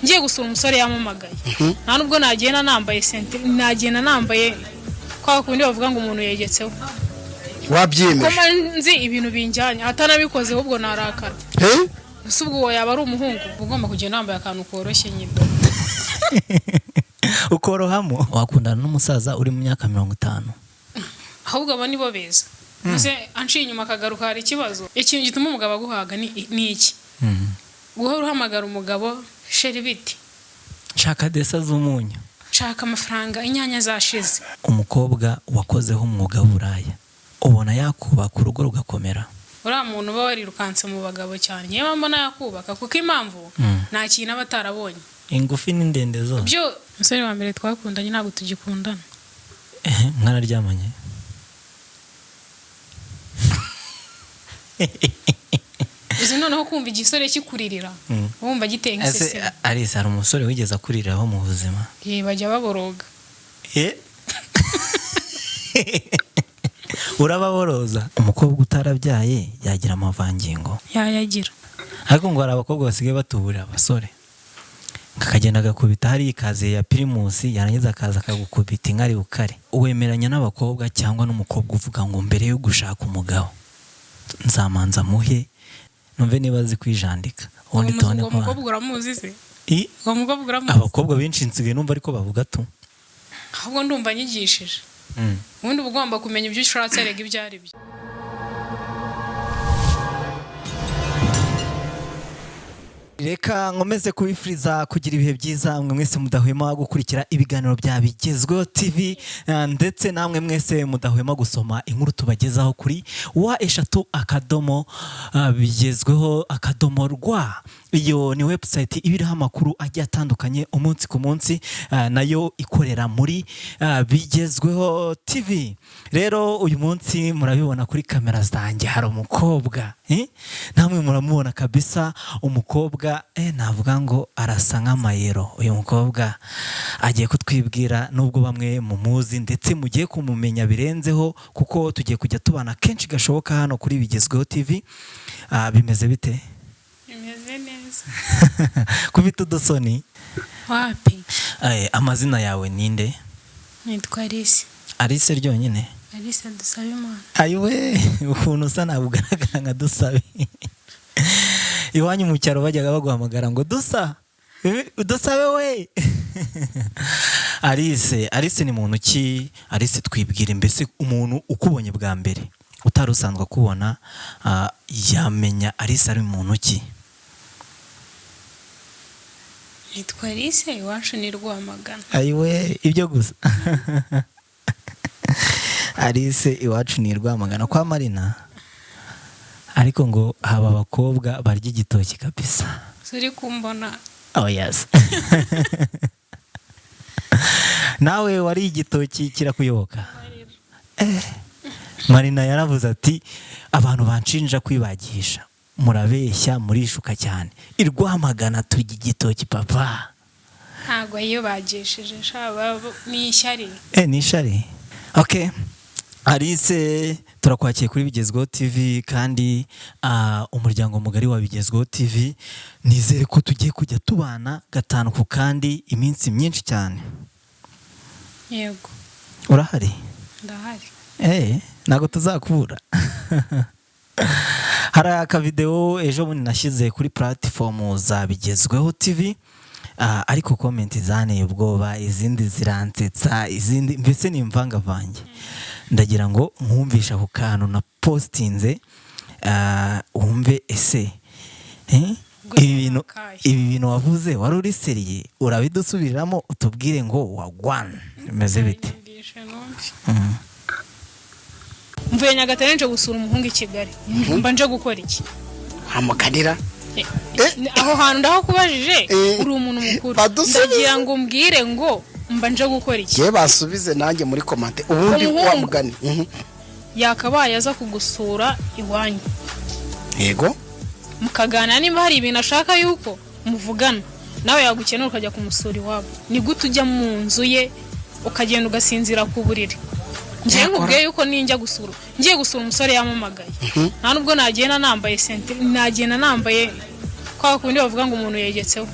ngiye gusura umusore yamamagaye nta nubwo nagenda nambaye sentire nagenda nambaye kwa kundi bavuga ngo umuntu yegetseho wabyemeje koma nzi ibintu binjyanye atanabikoze ahubwo narakara ubwo yaba ari umuhungu ugomba kugenda nambaye akantu koroshye nyine ukorohamo wakundana n'umusaza uri mu myaka 50 ahubwo aba nibo beza maze anciye inyuma akagaruka hari ikibazo ikintu gituma umugabo aguhaga ni iki guhora uhamagara umugabo sheri biti nshaka desa z'umunyu nshaka amafaranga inyanya zashize umukobwa wakozeho umwuga w'uburaya ubona yakubaka urugo rugakomera uriya muntu uba warirukanse mu bagabo cyane niyo mbona yakubaka kuko impamvu nta kintu aba atarabonye ingufi n'indende zo byo umusore wa mbere twakundanye ntabwo tugikundana mwararyamanye uzi noneho kumva igisore kikuririra wumva giteye nk'isese Alice hari umusore wigeze akuriraho mu buzima bajya baboroga urababoroza umukobwa utarabyaye yagira amavangingo yayagira ariko ngo hari abakobwa basigaye batuburira abasore kakagenda agakubita hari ikaze ya Primus yarangiza akaza akagukubita inkari ukare uwemeranya n'abakobwa cyangwa n'umukobwa uvuga ngo mbere yo gushaka umugabo nzamanza muhe numve niba azi kwijandika ubundi tubone ko umukobwa uramuzi se umukobwa uramuzi abakobwa benshi nsigaye numva ariko bavuga tu ahubwo ndumva nyigishije ubundi ugomba kumenya ibyo ushatse rega ibyo ari byo reka nkomeze kubifuriza kugira ibihe byiza mwe mwese mudahwema gukurikira ibiganiro bya Bigezweho TV ndetse namwe mwese mudahwema gusoma inkuru tubagezaho kuri wa@bigezweho.rw iyo ni website ibiriho amakuru agiye atandukanye umunsi ku munsi nayo ikorera muri Bigezweho TV. Rero uyu munsi murabibona kuri kamera zanjye hari umukobwa namwe muramubona kabisa umukobwa navuga ngo arasa nk'amayero. Uyu mukobwa agiye kutwibwira nubwo bamwe mumuzi ndetse mugiye kumumenya birenzeho kuko tugiye kujya tubana kenshi gashoboka hano kuri Bigezweho TV. Bimeze bite? Bimeze neza. Kubita udusoni? Wapi? Amazina yawe ninde? Nitwa Alice. Alice ryonyine? Alice Dusabimana. Ayiwe ukuntu usa nabugaragara nka Dusabe. Iwanyu mu cyaro bajyaga baguhamagara ngo Dusabe we. Alice ni muntu ki? Alice twibwire mbese umuntu ukubonye bwa mbere utari usanzwe kubona yamenya Alice ari muntu ki? Nitwa Alice iwacu ni Rwamagana. Ayiwe ibyo gusa. Alice iwacu ni Rwamagana kwa Marina. Ariko ngo haba abakobwa barya igitoki kabisa. Suri kumbona. Oh yes. Nawe wari igitoki kirakuyoboka. Marina yaravuze ati abantu banshinja kwibagisha murabeshya murishuka cyane. Irwamagana turya igitoki papa. Ntago iyo bagishije shaba ni ishyari. Ni ishyari. Okay. Alice turakwakiye kuri Bigezweho TV kandi umuryango mugari wa Bigezweho TV nizere ko tugiye kujya tubana gatanu ku kandi iminsi myinshi cyane. Yego. Urahari? Ndahari. Nago tuzakubura. Hari aka video ejo bundi nashyize kuri platform za Bigezweho TV. Ariko comment zane ubwoba izindi ziransetsa izindi mbese ni imvangavange. Ndagira ngo nkumvisha ku kantu na postinze wumve ese ibi bintu wavuze wari uri seriye urabidusubiramo utubwire ngo wagwan meze bite? Mvuye Nyagatare nje gusura umuhungu i Kigali. Mba nje gukora iki? Hamukanira aho hantu ndaho kubajije uri umuntu mukuru ndagira ngo mbwire ngo mba nje gukora iki? Ye basubize nanjye muri komante ubundi wamugani yakabaye aza kugusura iwanyu. Yego mukagana nimba hari ibintu ashaka yuko muvugana nawe yagukenera ukajya kumusura iwabo. Ni gute ujya mu nzu ye ukagenda ugasinzira ku buriri? Ngiye nkubwiye yuko ninjya gusura ngiye gusura umusore yamamagaye nta nubwo nagenda nambaye sentire nagenda nambaye kwa kundi bavuga ngo umuntu yegetseho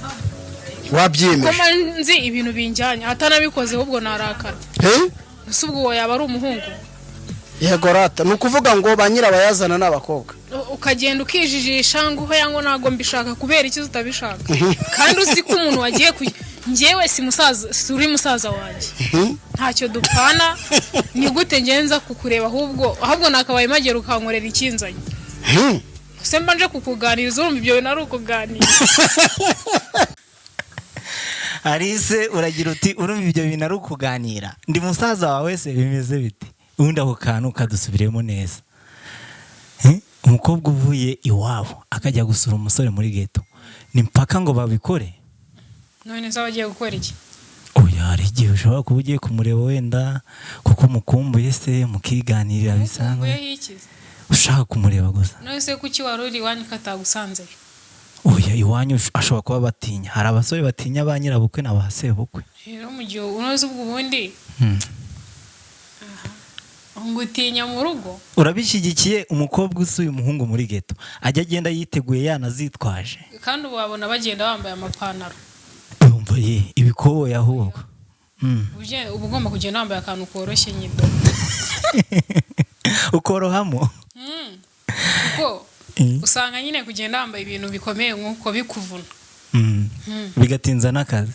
wabyemeje koma nzi ibintu binjyanye atanabikoze ahubwo narakara ese ubwo yaba ari umuhungu yego rata ni ukuvuga ngo ba nyirabayazana n'abakobwa ukagenda ukijijisha ngo uho yango ntago mbishaka kubera iki utabishaka kandi uzi ko umuntu wagiye njyewe si uri musaza wanjye ntacyo dupfana ni gute ngenza kukureba ahubwo nakabaye magera ukankorera ikinzanye se mbanje kukuganiriza urumva ibyo bintu ari ukuganira Alice uragira uti urumva ibyo bintu ari ukuganira ndi musaza wawe se bimeze bite ubundi ako kantu kadusubiremo neza umukobwa uvuye iwabo akajya gusura umusore muri ghetto ni mpaka ngo babikore none se abagiye gukora iki oya hari igihe ushobora kuba ugiye kumureba wenda kuko mukumbuye se mukiganirira bisanzwe ushaka kumureba gusa none se kuki wari uri iwanyu katagusanze oya iwanyu ashobora kuba batinya hari abasore batinya ba nyirabukwe na ba sebukwe rero mu gihe unoze ubwo ubundi ngutinya mu rugo urabishyigikiye umukobwa usuye umuhungu muri ghetto ajya agenda yiteguye yanazitwaje kandi ubabona bagenda bambaye amapantaro urumva ibikoboye ahubwo uba ugomba kugenda wambaye akantu koroshye nyine ukorohamo kuko usanga nyine kugenda wambaye ibintu bikomeye nk'uko bikuvuna bigatinza n'akazi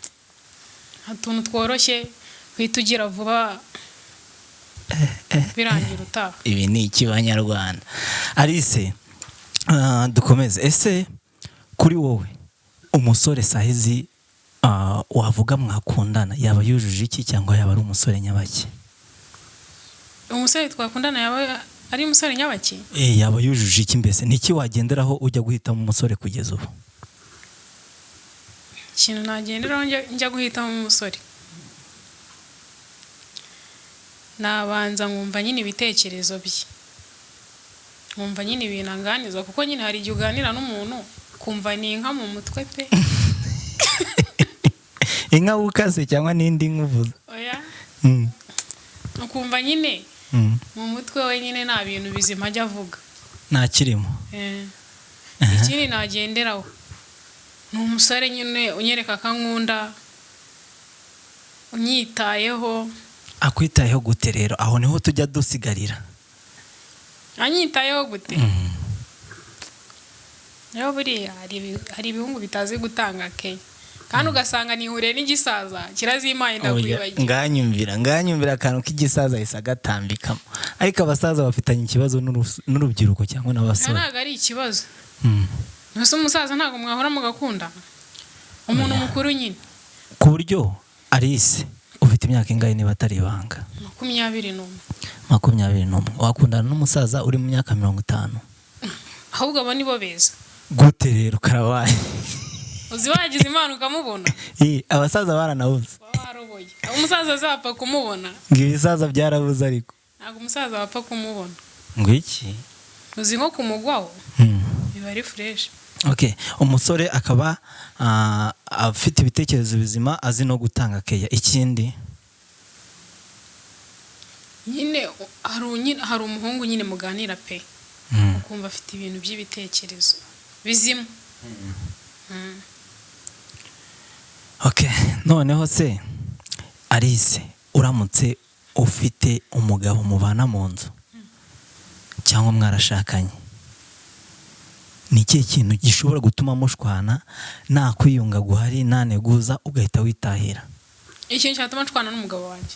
utuntu tworoshye uhita ugira vuba birangira utaha ibi ni iki banyarwanda Alice dukomeze ese kuri wowe umusore sahizi wavuga mwakundana yaba yujuje iki cyangwa yaba ari umusore nyabaki umusore twakundana yaba ari umusore nyabaki yaba yujuje iki mbese niki wagenderaho ujya guhitamo umusore kugeza ubu ikintu nagenderaho njya guhitamo umusore nabanza nkumva nyine ibitekerezo bye nkumva nyine ibintu anganiza kuko nyine hari igihe uganira n'umuntu kumva ni inka mu mutwe pe inka wukase cyangwa n'indi nkuvuze oya ukumva nyine mu mutwe we nyine nta bintu bizima ajya avuga nta kirimo ikindi nagenderaho ni umusore nyine unyereka akankunda unyitayeho akwitayeho gute rero aho niho tujya dusigarira anyitayeho gute rero buriya hari ibihungu bitazi gutanga keya kandi ugasanga nihuriye n'igisaza kirazimaye ndakwibagira nganyumvira akantu k'igisaza yisa gatambikamo ariko abasaza bafitanye ikibazo n'urubyiruko cyangwa n'abasore ntabwo ari ikibazo ntuse umusaza ntabwo mwahora mugakunda umuntu mukuru nyine ku buryo Alice ufite imyaka ingahe niba atari ibanga 21 wakundana n'umusaza uri mu myaka 50 ahubwo abo nibo beza gute rero karabaye uzi wagize imana ukamubona abasaza baranabuze waroboye umusaza azapfa kumubona ngo ibisaza byarabuze ariko ntabwo umusaza wapfa kumubona ngo iki uzi nko kumugwaho biba ari fresh okay umusore akaba afite ibitekerezo bizima azi no gutanga keya ikindi nyine hari umuhungu nyine muganira pe ukumva afite ibintu by'ibitekerezo bizima okay noneho se Alice uramutse ufite umugabo mubana mu nzu cyangwa mwarashakanye ni ikihe kintu gishobora gutuma mushwana nta kwiyunga guhari nta neguza ugahita witahira ikintu cyatuma nshwana n'umugabo wanjye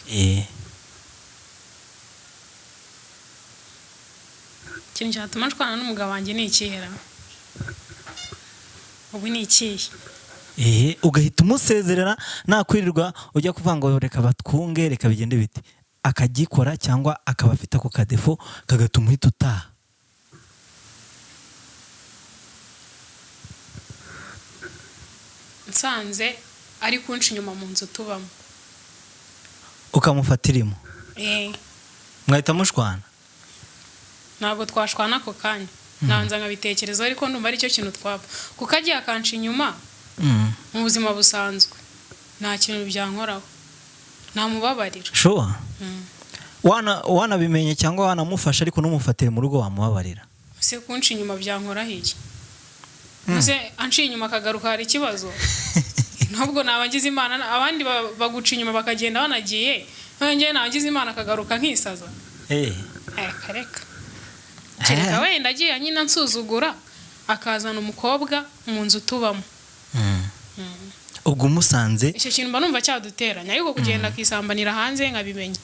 ikintu cyatuma nshwana n'umugabo wanjye ni ikihera ubu ni ikihe ugahita umusezerera nta kwirirwa ujya kuvuga ngo reka batwunge reka bigende biti akagikora cyangwa akaba afite ako kadefo kagatuma uhita utaha nsanze ari kunshi inyuma mu nzu tubamo ukamufatirimo mwahita mushwana ntabwo twashwana ako kanya nanza nkabitekerezo ariko ndumva ari cyo kintu twapfa kuko agiye akanshi inyuma mu buzima busanzwe nta kintu byankoraho namubabarira sure wanabimenye cyangwa wanamufasha ariko numufatire mu rugo wamubabarira se kunshi inyuma byankoraho iki Muse anci inyuma akagaruka hari ikibazo ntabwo nabagize imana abandi baguca inyuma bakagenda banagiye none nabagize imana akagaruka nkisaza kareka kereka wenda agiye nyina nsuzugura akazana umukobwa mu nzu tubamo ubwo umusanze icyo kintu mba numva cyaduteranya ariko kugenda akisambanira hanze nkabimenya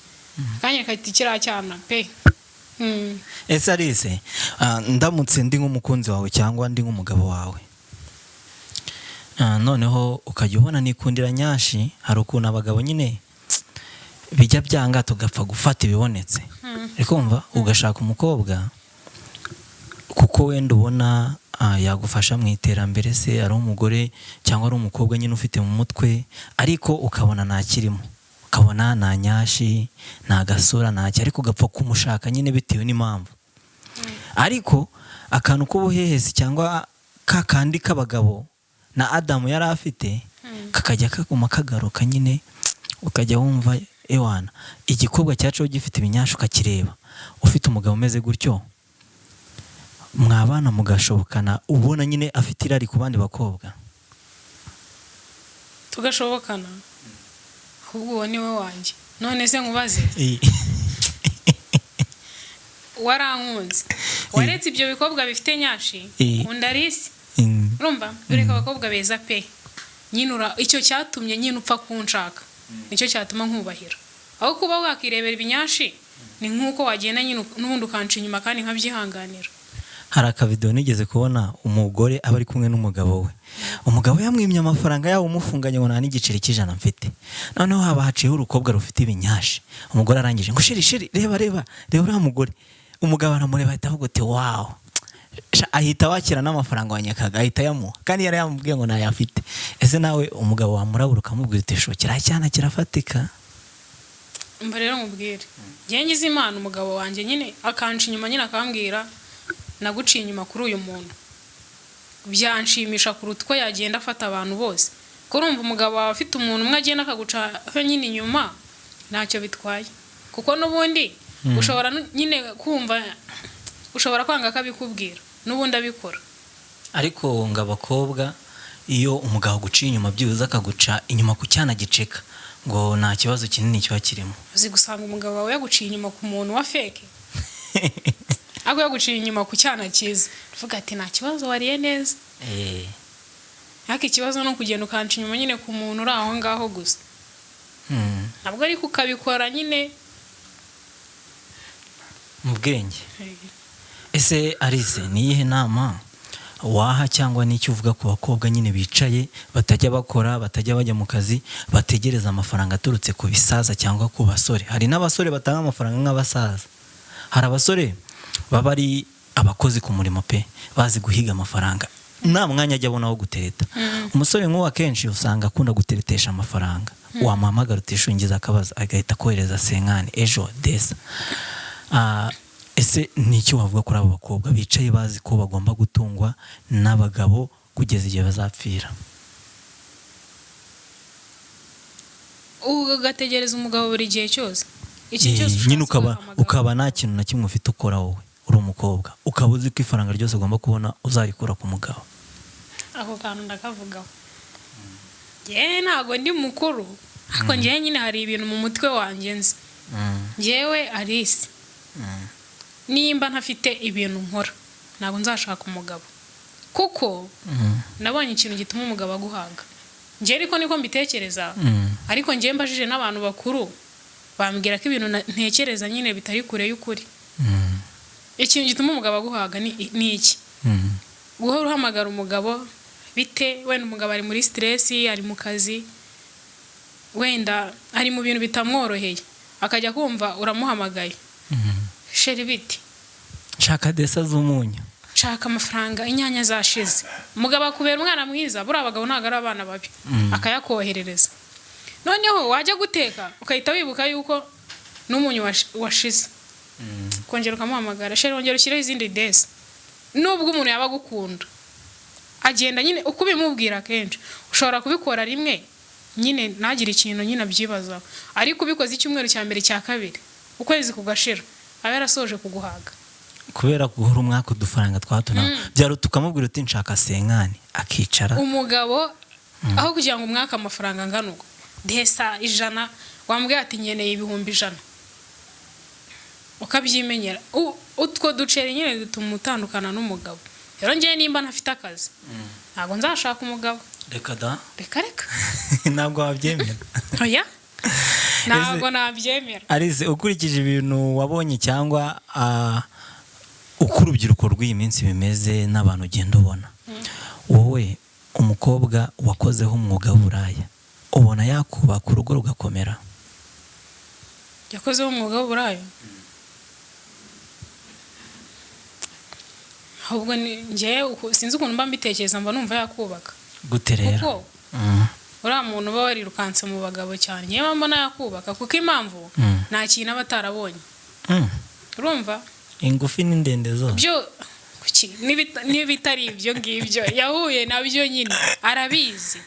kanya kati kiriya cyana pe ese Alice ndamutse ndi nk'umukunzi wawe cyangwa ndi nk'umugabo wawe noneho ukajya ubona nikundira nyashi hari ukuntu abagabo nyine bijya byanga tugapfa gufata ibibonetse rikumva ugashaka umukobwa kuko wenda ubona yagufasha mu iterambere se ari umugore cyangwa ari umukobwa nyine ufite mu mutwe ariko ukabona ntakirimo ukabona nta nyashi nta gasura ntacyo ariko ugapfa kumushaka nyine bitewe n'impamvu ariko akantu k'ubuhehesi cyangwa kakandi k'abagabo na Adamu yari afite kakajya kaguma kagaruka nyine ukajya wumva ewana igikobwa cyacu gifite ibinyashu ukakireba ufite umugabo umeze gutyo mwabana mugashobokana ubona nyine afite irari ku bandi bakobwa tugashobokana ahubwo uwo ni we wanjye none se nkubaze warankunze waretse ibyo bikobwa bifite nyashi ukunda Alice urumva ureka abakobwa beza pe nyine icyo cyatumye nyine upfa kunshaka nicyo cyatuma nkubahira aho kuba wakirebera ibinyashi ni nk'uko wagenda nyine n'ubundi ukanca inyuma kandi nkabyihanganira hari akavidewo nigeze kubona umugore aba ari kumwe n'umugabo we umugabo yamwimye amafaranga yawo umufunganye ngo nta n'igiceri cy'ijana mfite noneho haba haciyeho urukobwa rufite ibinyashi umugore arangije ngo shiri reba uriya mugore umugabo aramureba ahita avuga ati wawu ahita wakira n'amafaranga wanyakaga ahita yamuha kandi yari yamubwiye ngo ntayafite ese nawe umugabo wamurabura ukamubwira uti shokera cyane kirafatika mba rero nkubwire njye ngize imana umugabo wanjye nyine akanca inyuma nyine akambwira naguciye inyuma kuri uyu muntu byanshimisha kuruta uko yagenda afata abantu bose kurumva umugabo wawe afite umuntu umwe agenda akaguca nyine inyuma ntacyo bitwaye kuko n'ubundi ushobora nyine kumva ushobora kwanga akabikubwira n'ubundi abikora ariko ngo abakobwa iyo umugabo aguciye inyuma byibuze akaguca inyuma ku cyana giceka ngo nta kibazo kinini kiba kirimo uzi gusanga umugabo wawe yaguciye inyuma ku muntu wa feke ahubwo yaguciye inyuma ku cyana cyiza uvuga ati nta kibazo wariye neza ariko ikibazo ni ukugenda ukanca inyuma nyine ku muntu uri aho ngaho gusa ntabwo ariko ukabikora nyine mu bwenge ese Alice ni iyihe nama waha cyangwa n'icyo uvuga ku bakobwa nyine bicaye batajya bakora batajya bajya mu kazi bategereza amafaranga aturutse ku bisaza cyangwa ku basore hari n'abasore batanga amafaranga nk'abasaza hari abasore baba ari abakozi ku murimo pe bazi guhiga amafaranga nta mwanya ajya abona wo gutereta umusore nk'uwo akenshi usanga akunda guteretesha amafaranga wamuhamagara utishungiza akabazo agahita kohereza senkani ejo desa ese ni icyo wavuga kuri abo bakobwa bicaye bazi ko bagomba gutungwa n'abagabo kugeza igihe bazapfira ugategereza umugabo buri gihe cyose nyine ukaba nta kintu na kimwe ufite ukora wowe uri umukobwa ukaba uzi ko ifaranga ryose ugomba kubona uzarikura ku mugabo ako kantu ndakavugaho yewe ntabwo ndi mukuru ariko ngewe nyine hari ibintu mu mutwe wanjye nzi ngewe Alice nimba ntafite ibintu nkora ntabwo nzashaka umugabo kuko nabonye ikintu gituma umugabo aguhaga ngewe ariko niko mbitekereza ariko ngewe mbajije n'abantu bakuru bambwira ko ibintu ntekereza nyine bitari kure y'ukuri ikintu gituma umugabo aguhaga ni iki guhora uhamagara umugabo bite wenda umugabo ari muri stress ari mu kazi wenda ari mu bintu bitamworoheye akajya kumva uramuhamagaye sheri biti nshaka desa z'umunyu nshaka amafaranga inyanya zashize umugabo akubera umwana mwiza buriya abagabo ntabwo ari abana babi akayakoherereza noneho wajya guteka ukahita wibuka yuko n'umunyu washize kongera ukamuhamagara sheri wongera ushyireho izindi desa nubwo umuntu yaba agukunda agenda nyine uko ubimubwira kenshi ushobora kubikora rimwe nyine ntagire ikintu nyine abyibazaho ariko ubikoze icyumweru cya mbere cya kabiri ukwezi kugashira aba yarasoje kuguhaga kubera guhora umwaka udufaranga twatuna byaruta ukamubwira uti nshaka senkani akicara umugabo aho kugira ngo umwaka amafaranga angana uko desa 100 wambwiye ati nkeneye 1,100 ukabyimenyera utwo duceri nyine dutuma utandukana n'umugabo rero ngiye nimba ntafite akazi ntago nzashaka umugabo reka da reka ntabwo wabyemera oya ntabwo nabyemera Alice ukurikije ibintu wabonye cyangwa uko urubyiruko rw'iyi minsi bimeze n'abantu ugenda ubona wowe umukobwa wakozeho umwuga w'uburaya ubona yakubaka urugo rugakomera yakozeho umwuga w'uburaya ahubwo ngiye sinzi ukuntu mba mbitekereza mba numva yakubaka gute rero kuko uriya muntu uba warirukanse mu bagabo cyane niyo mbona yakubaka kuko impamvu nta kintu aba atarabonye urumva ingufi n'indende zose byo n'ibitari ibyo ngibyo yahuye nabyo nyine arabizi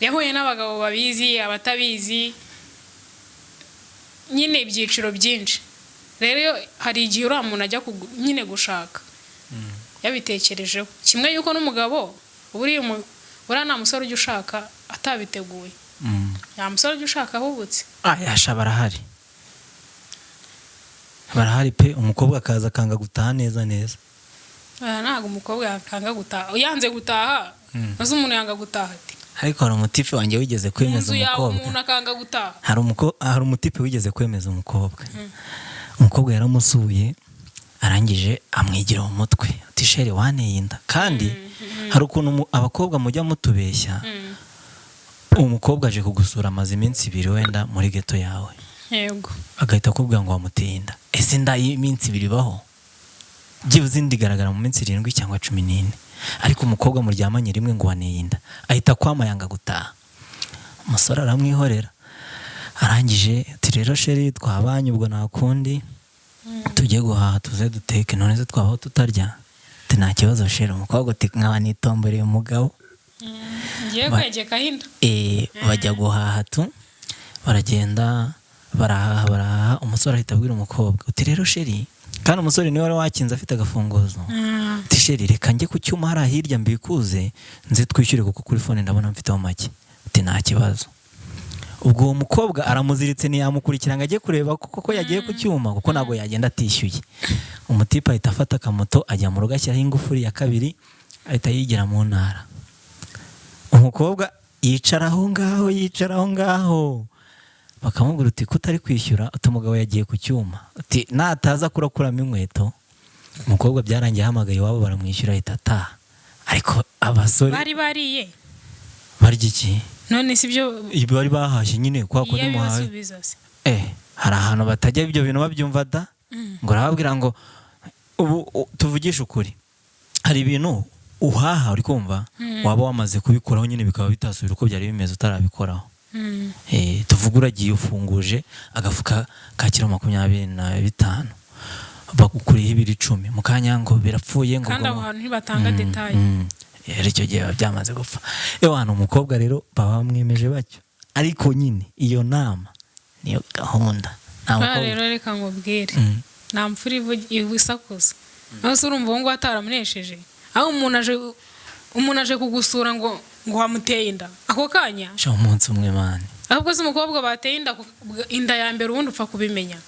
yahuye n'abagabo babizi abatabizi nyine ibyiciro byinshi rero hari igihe uriya muntu ajya nyine gushaka yabitekerejeho kimwe yuko n'umugabo uriya nta musore ujya ushaka atabiteguye nta musore ujya ushaka ahubutse yasha barahari pe umukobwa akaza akanga gutaha neza ntabwo umukobwa yakanga gutaha yanze gutaha maze umuntu yanga gutaha ati ariko hari umutipe wanjye wigeze kwemeza umukobwa umuntu akanga gutaha hari umutipe wigeze kwemeza umukobwa yaramusuye arangije amwigira mu mutwe ati sheri waneye inda kandi hari ukuntu abakobwa mujya mutubeshya umukobwa aje kugusura amaze iminsi 2 wenda muri geto yawe yego agahita akubwira ngo wamuteye inda ese inda y'iminsi 2 baho byibuze indigaragara mu minsi 7 cyangwa 14 ariko umukobwa muryamanye rimwe ngo waneye inda ahita kwama yanga gutaha umusore aramwihorera arangije ati rero sheri twabanye ubwo nakundi tujye guhaha tuze duteke none se twabaho tutarya ati nta kibazo sheri umukobwa ati nkaba nitomboreye umugabo ngiye kwegeka hinda bajya guhaha baragenda barahaha umusore ahita abwira umukobwa uti rero sheri kandi umusore niwe wari wakinze afite agafunguzo ati sheri reka njye ku cyuma hari hirya mbikuze nze twishyure kuko kuri phone ndabona mfiteho make ati nta kibazo ubwo uwo mukobwa aramuziritse ntiyamukurikira ngo ajye kureba kuko yagiye ku cyuma kuko ntabwo yagenda atishyuye umutipe ahita afata akamoto ajya mu rugo ashyiraho ingufuri ya 2 ahita yigira mu ntara umukobwa yicara aho ngaho bakamubwira uti kutari kwishyura umugabo yagiye ku cyuma uti nataza kurakuramo inkweto umukobwa byarangiye ahamagaye iwabo baramwishyura ahita ataha ariko abasore bariye barya iki none si byo bari bahashye nyine kwa ko nimuhaye hari ahantu batajya ibyo bintu babyumva da ngo arababwira ngo ubu tuvugisha ukuri hari ibintu uhaha uri kumva waba wamaze kubikoraho nyine bikaba bitasubira uko byari bimeze utarabikoraho tuvuga uragiye ufunguje agafuka ka kilo 25 bakukuriye 10 mu kanya ngo birapfuye ngo kandi abantu ntibatanga detail icyo gihe byamaze gupfa hano umukobwa rero baba bamwemeje bacyo ariko nyine iyo nama niyo gahunda rero reka ngubwire nta mfura ivusakuza naho se urumva ngo ataramunesheje aho umuntu aje kugusura ngo wamuteye inda ako kanya umunsi umwe mani ahubwo se umukobwa bateye inda ya mbere ubundi upfa kubimenya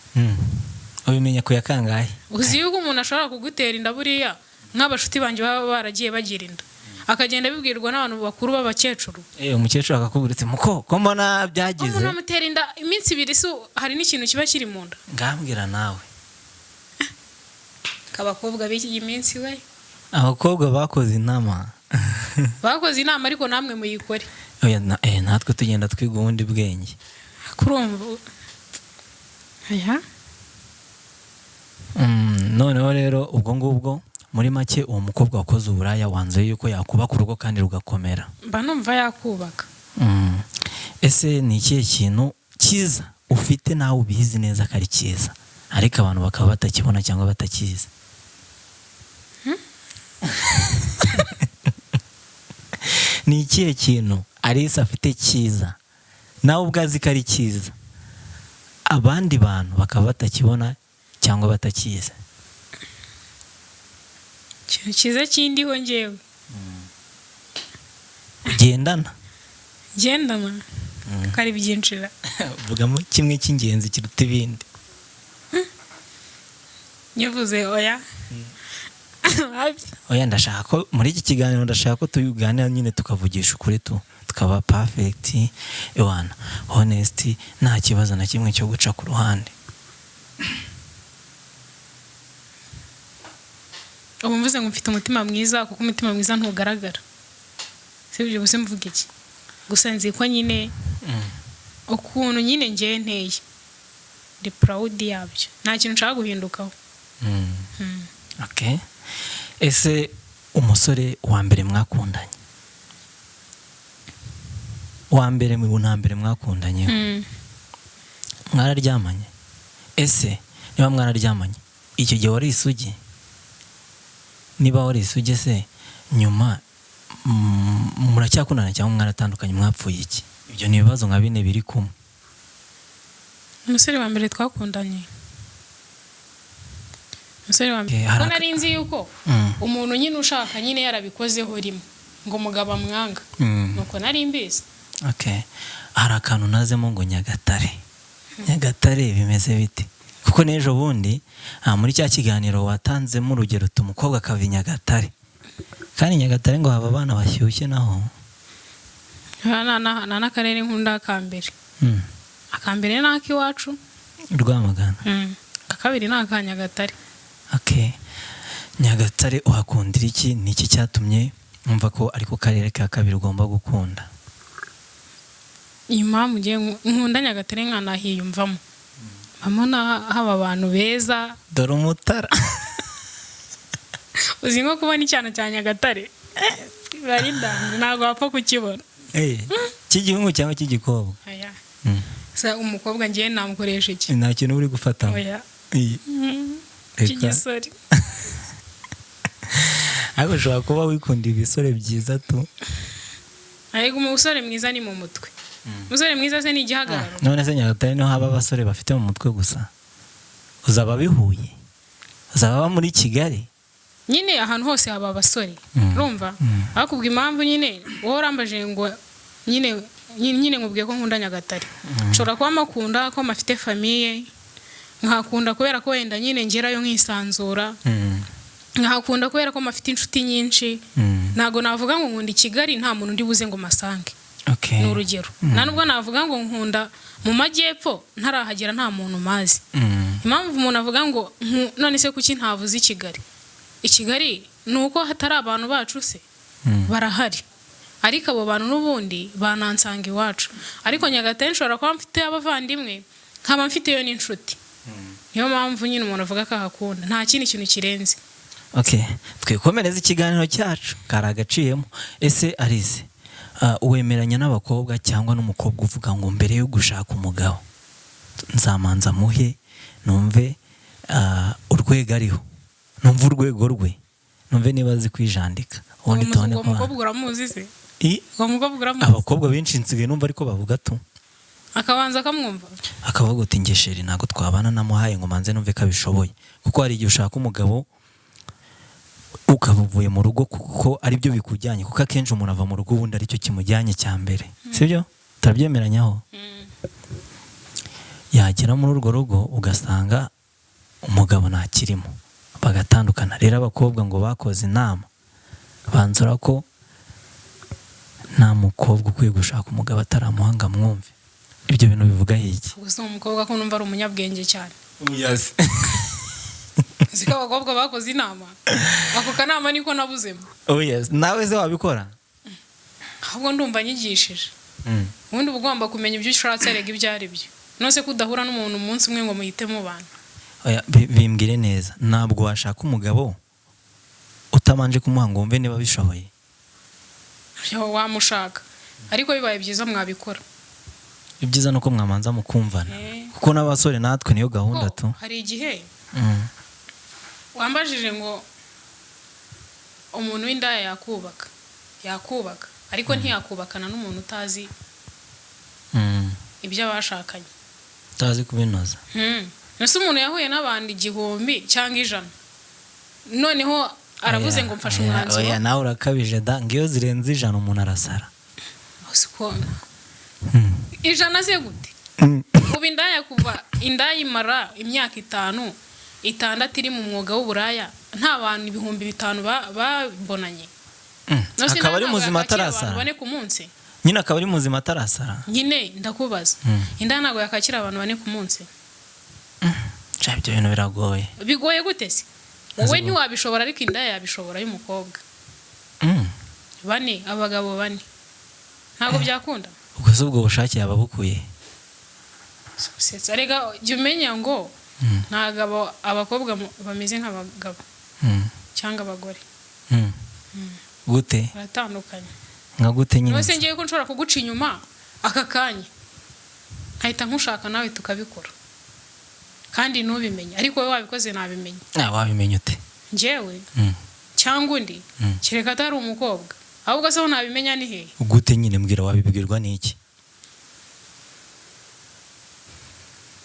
ubimenya ku yakangaye uzi yuko umuntu ashobora kugutera inda buriya nk'abashuti banjye baba baragiye bagira inda akagenda bibwirwa n'abantu bakuru b'abakecuru umukecuru akakubwira ati muko ko mbona byagize umuntu amutera inda iminsi 2 hari n'ikintu kiba kiri mu nda ngambwira nawe kabakobwa b'iki minsi we abakobwa bakoze inama ariko namwe muyikore natwe tugenda twiga ubundi bwenge kurumva noneho rero ubwo ngubwo muri make uwo mukobwa wakoze uburaya wanzuye yuko yakubaka urugo kandi rugakomera mba numva yakubaka ese ni ikihe kintu cyiza ufite nawe ubizi neza ko ari cyiza ariko abantu bakaba batakibona cyangwa batakizi ni ikihe kintu Alice afite cyiza nawe ubwazi ko ari cyiza abandi bantu bakaba batakibona cyangwa batakizi ikintu cyiza kindiho ngewe gendana ko ari byinshira vugamo kimwe cy'ingenzi kiruta ibindi. nyavuze oya ndashaka ko muri iki kiganiro ndashaka ko tuganira nyine tukavugisha ukuri tukaba perfect ewana honesty nta kibazo na kimwe cyo guca ku ruhande. ubu mvuze ngo mfite umutima mwiza kuko umutima mwiza ntugaragara sibyo gusa mvuga iki gusa nzi ko nyine ukuntu nyine ngiye nteye ndi proud yabyo nta kintu nshaka guhindukaho. Okay, ese umusore wa mbere mwakundanye mwakundanye mwararyamanye? Ese niba mwararyamanye icyo gihe wari isugi? Niba wari isugi se nyuma muracyakundana cyangwa mwaratandukanye mwapfuye iki? Ibyo ni ibibazo nka bine biri kumwe. Umusore wa mbere twakundanye ko nari nzi yuko umuntu nyine ushaka nyine yarabikozeho rimwe ngo umugabo amwanga nuko nari mbizi. Okay, hari akantu nazemo ngo Nyagatare bimeze bite? Kuko n'ejo bundi muri cya kiganiro watanzemo urugero umukobwa akava i Nyagatare, kandi Nyagatare ngo haba abana bashyushye naho. n'akarere nkunda akambere akambere ni ak'iwacu Rwamagana, akabiri ni aka Nyagatare. Okay, Nyagatare uhakundira iki? Niki cyatumye umva ko ariko karere ka kabiri ugomba gukunda? Impamvu ngiye nkunda Nyagatare nkanahiyumvamo amona haba abantu beza dore umutara uzi nko kubona icyana cya Nyagatare bari ndandi ntabwo wapfa kukibona. cy'igihungu cyangwa cy'igikobwa? Oya, sa umukobwa ngiye namukoresha iki? Nta kintu uri gufata. Oya, cy'igisore. Ariko ushobora kuba wikunda ibisore byiza tu. Ariko umusore mwiza ni mu mutwe. Umusore mwiza se ni igihagararo. None se Nyagatare niho haba abasore bafite mu mutwe gusa? Uzaba bihuye? Uzaba muri Kigali? Nyine ahantu hose haba abasore. Urumva? Akubwa impamvu nyine wowe urambaje ngo nyine nkubwiye ko nkunda Nyagatare. Nshobora kuba makunda ko mafite famille, nkakunda kubera ko wenda nyine ngerayo nkisanzura. Nkakunda kubera ko mafite inshuti nyinshi. Nago navuga ngo nkunda Kigali nta muntu ndi buze ngo masange. Okay. Ni urugero. Nubwo navuga ngo nkunda mu majyepfo ntarahagera nta muntu mazi. Impamvu umuntu avuga ngo none se kuki ntavuze Kigali? Kigali nuko hatari abantu bacu se barahari, ariko abo bantu n'ubundi banansanga iwacu. Ariko Nyagatare nshobora kuba mfite abavandimwe nkaba mfiteyo n'inshuti. Niyo mpamvu nyine umuntu avuga ko ahakunda nta kindi kintu kirenze. Okay, twikomereza ikiganiro cyacu karagaciyemo. Ese Alice, uwemeranya n'abakobwa cyangwa n'umukobwa uvuga ngo mbere yo gushaka umugabo nzamanza muhe numve urwego ariho, numva urwego rwe, numve niba azi kwijandika, ubundi tubone ko umukobwa uramuzi se? Umukobwa uramuzi? Abakobwa benshi nsigaye numva ariko bavuga tu akabanza akamwumva akavuga uti ngesheri ntago twabana namuhaye ngo manze numve kabishoboye. Kuko hari igihe ushaka umugabo ukavuye mu rugo kuko ari byo bikujyanye, kuko akenshi umuntu ava mu rugo ubundi aricyo kimujyanye cya mbere, sibyo? Turabyemeranyaho. Yagera muri urwo rugo ugasanga umugabo ntakirimo, bagatandukana. Rero abakobwa ngo bakoze inama banzura ko nta mukobwa ukwiye gushaka umugabo ataramuhanga mwumve. Ibyo bintu bivuga iki? Gusa umukobwa ko numva ari umunyabwenge cyane. Yes. Zika abakobwa bakoze inama. Ako kanama niko nabuzemo. Oh yes, nawe se wabikora? Ahubwo ndumva nyigishije. Ubundi ugomba kumenya ibyo ushatse rega ibyo ari byo. Nose kudahura n'umuntu umunsi umwe ngo muhitemo abantu. Oya, bimbwire neza, ntabwo washaka umugabo utamanje kumuha ngo wumve niba bishoboye? Yo wamushaka, ariko bibaye byiza mwabikora. Ibyiza nuko mwamanza mukumvana. Kuko n'abasore natwe niyo gahunda tu. Hari igihe wambajije ngo umuntu w'indaya yakubaka ariko ntiyakubakana n'umuntu utazi ibyo abashakanye, utazi kubinoza. Nese umuntu yahuye n'abandi 1000 cyangwa 100, noneho aravuze ngo mfashe umwanzuro. Oya nawe urakabije da, ngiyo zirenze 100 umuntu arasara. sikona ijana se gute ubu indaya kuva indayimara imyaka 5 6 iri mu mwuga w'uburaya nta bantu 5,000 babonanye akaba ari muzima atarasara bane ku munsi nyine akaba ari muzima atarasara nyine ndakubaza indaya ntago yakakira abantu 4 ku munsi ibyo bintu biragoye bigoye gute se wowe ntiwabishobora ariko indaya yabishobora y'umukobwa 4 abagabo 4 ntago byakunda ubwo bushake yababukuye setsa rega jya umenya ngo ntagabo abakobwa bameze nk'abagabo cyangwa abagore gute baratandukanye nka gute nyine nose ngiye ko nshobora kuguca inyuma aka kanya nkahita nkushaka nawe tukabikora kandi nubimenye ariko wowe wabikoze nabimenye wabimenye ute njyewe cyangwa undi kireka atari umukobwa ahubwo se nabimenya ni hehe gute nyine mbwira wabibwirwa n'iki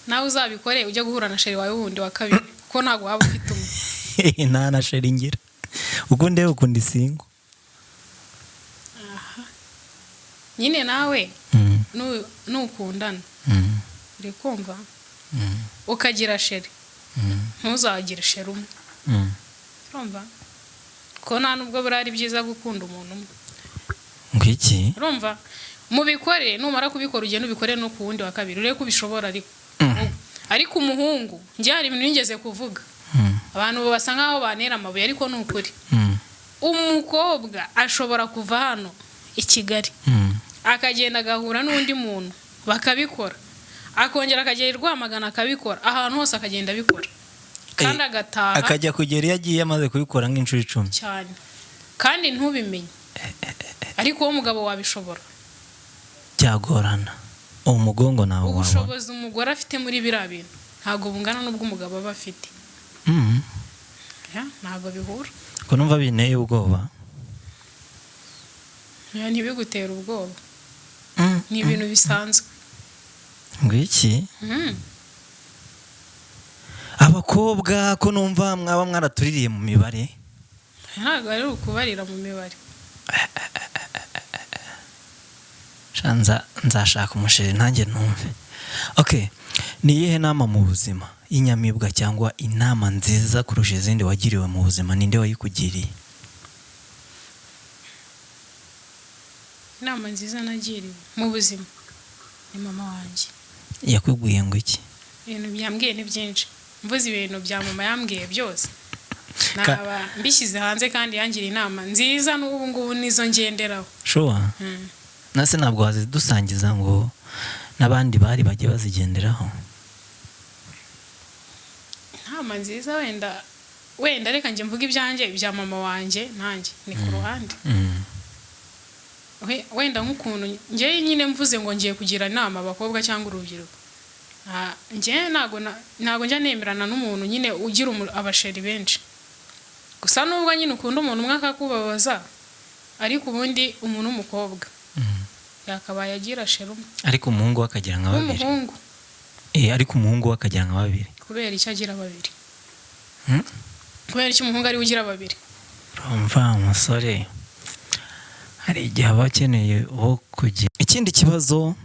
nawe uzabikore ujye guhura na sheri wawe wundi wa kabiri ko ntago waba ufite umwe nta na sheri ngira uko ndewe ukundi singo nyine nawe nukundana uri kumva ukagira sheri ntuzagire sheri umwe urumva ko nta nubwo burari byiza gukunda umuntu umwe ngiki urumva mubikore numara kubikora ugenda ubikore no ku wundi wa kabiri ureke kubishobora ariko umuhungu njye hari ibintu nigeze kuvuga abantu basa nkaho banera amabuye ariko ni ukuri umukobwa ashobora kuva hano i Kigali akagenda agahura n'undi muntu bakabikora akongera akagera Rwamagana akabikora ahantu hose akagenda abikora kandi agataha akajya kugera iyo agiye amaze kubikora nk'inshuro 10 cyane kandi ntubimenye ariko uwo mugabo wabishobora byagorana umugongo nawe wabona ubushobozi umugore afite muri biriya bintu ntago bungana n'ubwo umugabo aba afite ntago bihura ko numva binteye ubwoba ntibigutera ubwoba ni ibintu bisanzwe ngiki abakobwa ko numva mwaba mwaratuririye mu mibare ntago ari ukubarira mu mibare nzashaka umusheri nanjye numve okay ni iyihe nama mu buzima y'inyamibwa cyangwa inama nziza kurusha izindi wagiriwe mu buzima ninde wayikugiriye inama nziza nagiriwe mu buzima ni mama wanjye yakubwiye ngo iki ibintu byambwiye ni byinshi mvuze ibintu bya mama yambwiye byose naba mbishyize hanze kandi yangira inama nziza n'ubu ngubu nizo ngenderaho sure nase ntabwo wazidusangiza ngo n'abandi bari bajye bazigenderaho inama nziza wenda reka njye mvuga ibyanjye bya mama wanjye nanjye ni ku ruhande wenda nk'ukuntu njye nyine mvuze ngo ngiye kugira inama abakobwa cyangwa urubyiruko njye ntago njya nemerana n'umuntu nyine ugira abasheri benshi gusa nubwo nyine ukunda umuntu umwe akakubabaza ariko ubundi umuntu w'umukobwa yakabaye agira sheri umwe ariko umuhungu akagira nka babiri umuhungu ariko umuhungu akagira nka babiri kubera icyo agira babiri kubera icyo umuhungu ari ugira babiri urumva umusore hari igihe aba akeneye wo kugira ikindi kibazo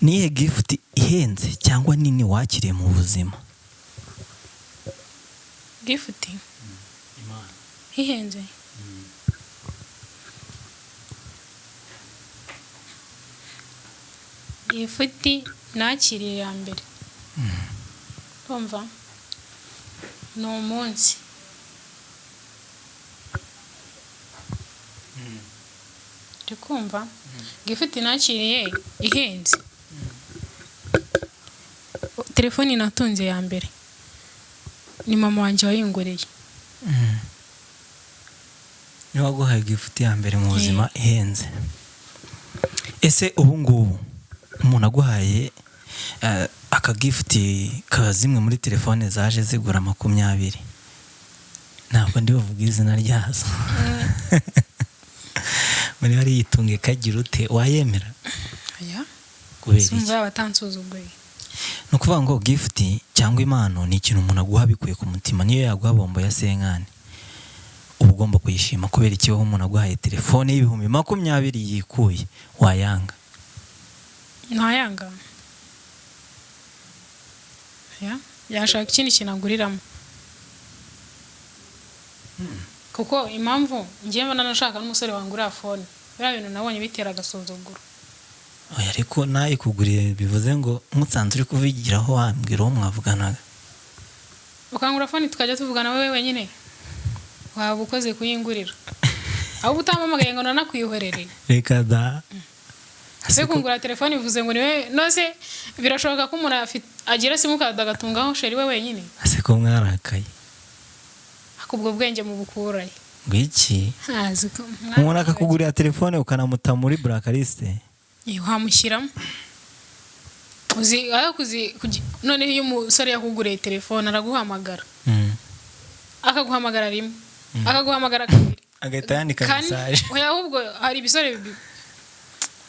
nihe gift ihenze cyangwa nini wakiriye mu buzima gift ihenze gift nakiriye ya mbere umva ni umunsi kumva gift nakiriye ihenze telefoni natunze ya mbere ni mama wanjye wayinguriye ni waguhaye gift ya mbere mu buzima ihenze ese ubu ngubu umuntu aguhaye aka gift ka zimwe muri telefone zaje zigura 20 ntabwo ndi buvuga izina ryazo muri hari yitunge kagira ute wayemera aya kubera iki sinza abatansuzuguye no kuvuga ngo gift cyangwa impano ni ikintu umuntu aguha bikuye ku mutima niyo yaguha bombo ya senkani uba ugomba kuyishima kubera ikibaho umuntu aguhaye telefone y'ibihumbi 20 yikuye wayanga ntayanga yashaka ikindi kintu aguriramo kuko impamvu ngiye mbona nashaka n'umusore wangurira fone biriya bintu nabonye bitera agasuzuguro ariko nawe kuguriye bivuze ngo nk'utsanze uri kuvugiraho wambwira uwo mwavuganaga ukangura fone tukajya tuvugana wowe wenyine waba ukoze kuyingurira aho utampamagaye ngo nanakwihorere reka da ese kungura telefone bivuze ngo niwe nose birashoboka ko umuntu agira simukadi agatungaho sheri we wenyine ase ko mwarakaye akubwo bwenge mu bukuraye ngiki hazi ko umuntu akakugurira telefone ukanamuta muri blacklist wamushyiramo uzi none iyo umusore yakuguriye telefone araguhamagara akaguhamagara rimwe akaguhamagara kabiri agahita yandika message ahubwo hari ibisore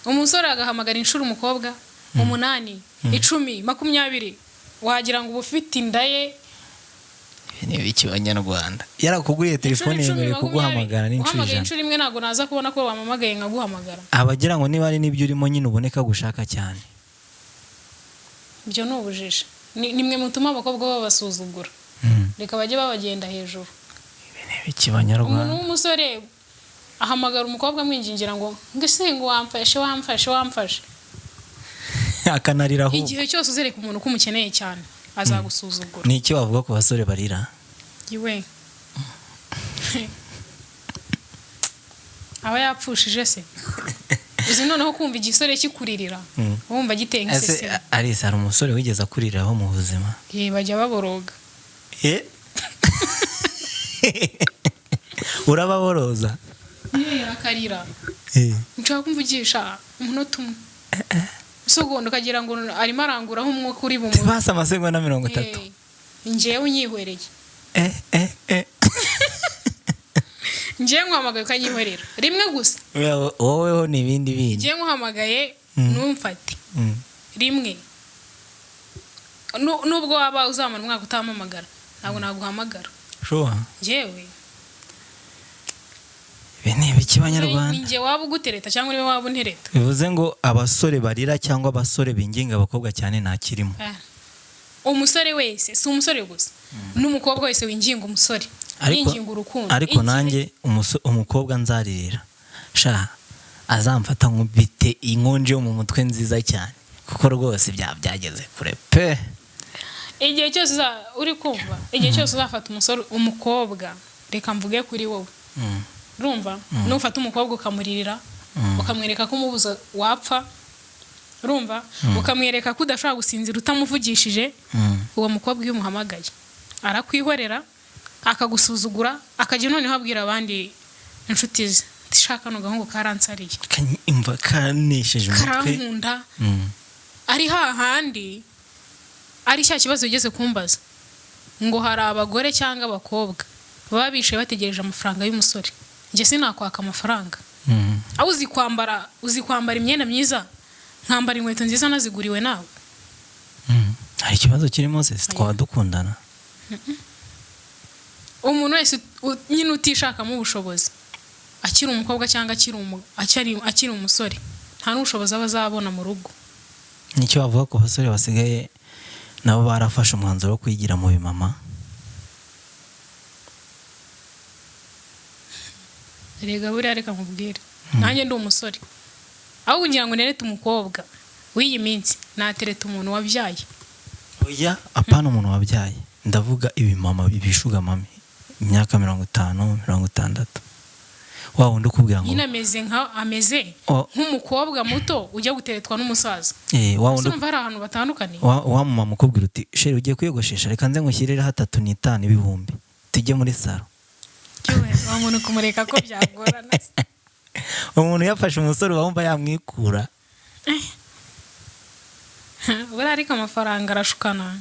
umusore agahamagara inshuro umukobwa 8 10 20 wagira ngo ubufite inda ye ni biki banyarwanda yarakuguriye telefone yemerewe kuguhamagara n'inshuro ijana inshuro imwe ntago naza kubona ko wamamagaye nkaguhamagara abagira ngo niba ari n'ibyo urimo nyine uboneka gushaka cyane ibyo ni ubujiji nimwe mutuma abakobwa babasuzugura reka bajye babagenda hejuru ni biki banyarwanda umuntu w'umusore ahamagara umukobwa amwingingira ngo ngo wamfashe akanarira aho igihe cyose uzereka umuntu ko umukeneye cyane azagusuzugura ni iki wavuga ku basore barira yiwe aba yapfushije se uzi noneho kumva igisore kikuririra wumva giteye nk'isese Alice hari umusore wigeze akuriraho mu buzima bajya baboroga urababoroza akarira nshaka kumvugisha umunota umwe isogonda ukagira ngo arimo aranguraho umwuka uri bumuze basa amasegonda 30 njyewe unyihwereye njyewe nkuhamagaye ukanyihorera rimwe gusa woweho n'ibindi bindi njyewe nkuhamagaye numfate rimwe nubwo waba uzamara umwaka utampamagara ntabwo naguhamagara sure njyewe bene biki banyarwanda ninjye waba ugutereta cyangwa niwe waba untereta bivuze ngo abasore barira cyangwa abasore binginga abakobwa cyane ntakirimo umusore wese si umusore gusa n'umukobwa wese winginga umusore yinginga urukundo ariko nanjye umukobwa nzaririra sha azamfata nkubite inkonje yo mu mutwe nziza cyane kuko rwose byageze kure pe igihe cyose uri kumva igihe cyose uzafata umusore umukobwa reka mvuge kuri wowe urumva nufata umukobwa ukamuririra ukamwereka ko umubuza wapfa urumva ukamwereka ko udashobora gusinzira utamuvugishije uwo mukobwa iyo umuhamagaye arakwihorera akagusuzugura akajya noneho abwira abandi inshuti ze tishaka no gahungu karansariye imva kanesheje umutwe karankunda ari hahandi ari cya kibazo ugeze kumbaza ngo hari abagore cyangwa abakobwa baba bicaye bategereje amafaranga y'umusore njye sinakwaka amafaranga aho uzi kwambara imyenda myiza nkambara inkweto nziza naziguriwe nawe hari ikibazo kirimo se twaba dukundana umuntu wese nyine utishakamo ubushobozi akiri umukobwa cyangwa akiri umusore nta n'ubushobozi aba azabona mu rugo nicyo bavuga ko abasore basigaye nabo barafashe umwanzuro wo kwigira mu bimama rega buriya reka nkubwire nanjye ndi umusore aho kugira ngo nerete umukobwa w'iyi minsi natereta umuntu wabyaye oya apana umuntu wabyaye ndavuga ibimama bibishuga mami imyaka 50 60 wa wundi ukubwira ngo nyine ameze nk'umukobwa muto ujya guteretwa n'umusaza wa wundi umva ari ahantu batandukanye wa mama ukubwira uti sheri ugiye kuyogoshesha reka nze ngushyirire 3,500 ibihumbi tujye muri saro wa muntu kumureka ko byagorana umuntu yafashe umusore wumva yamwikura buriya ariko amafaranga arashukana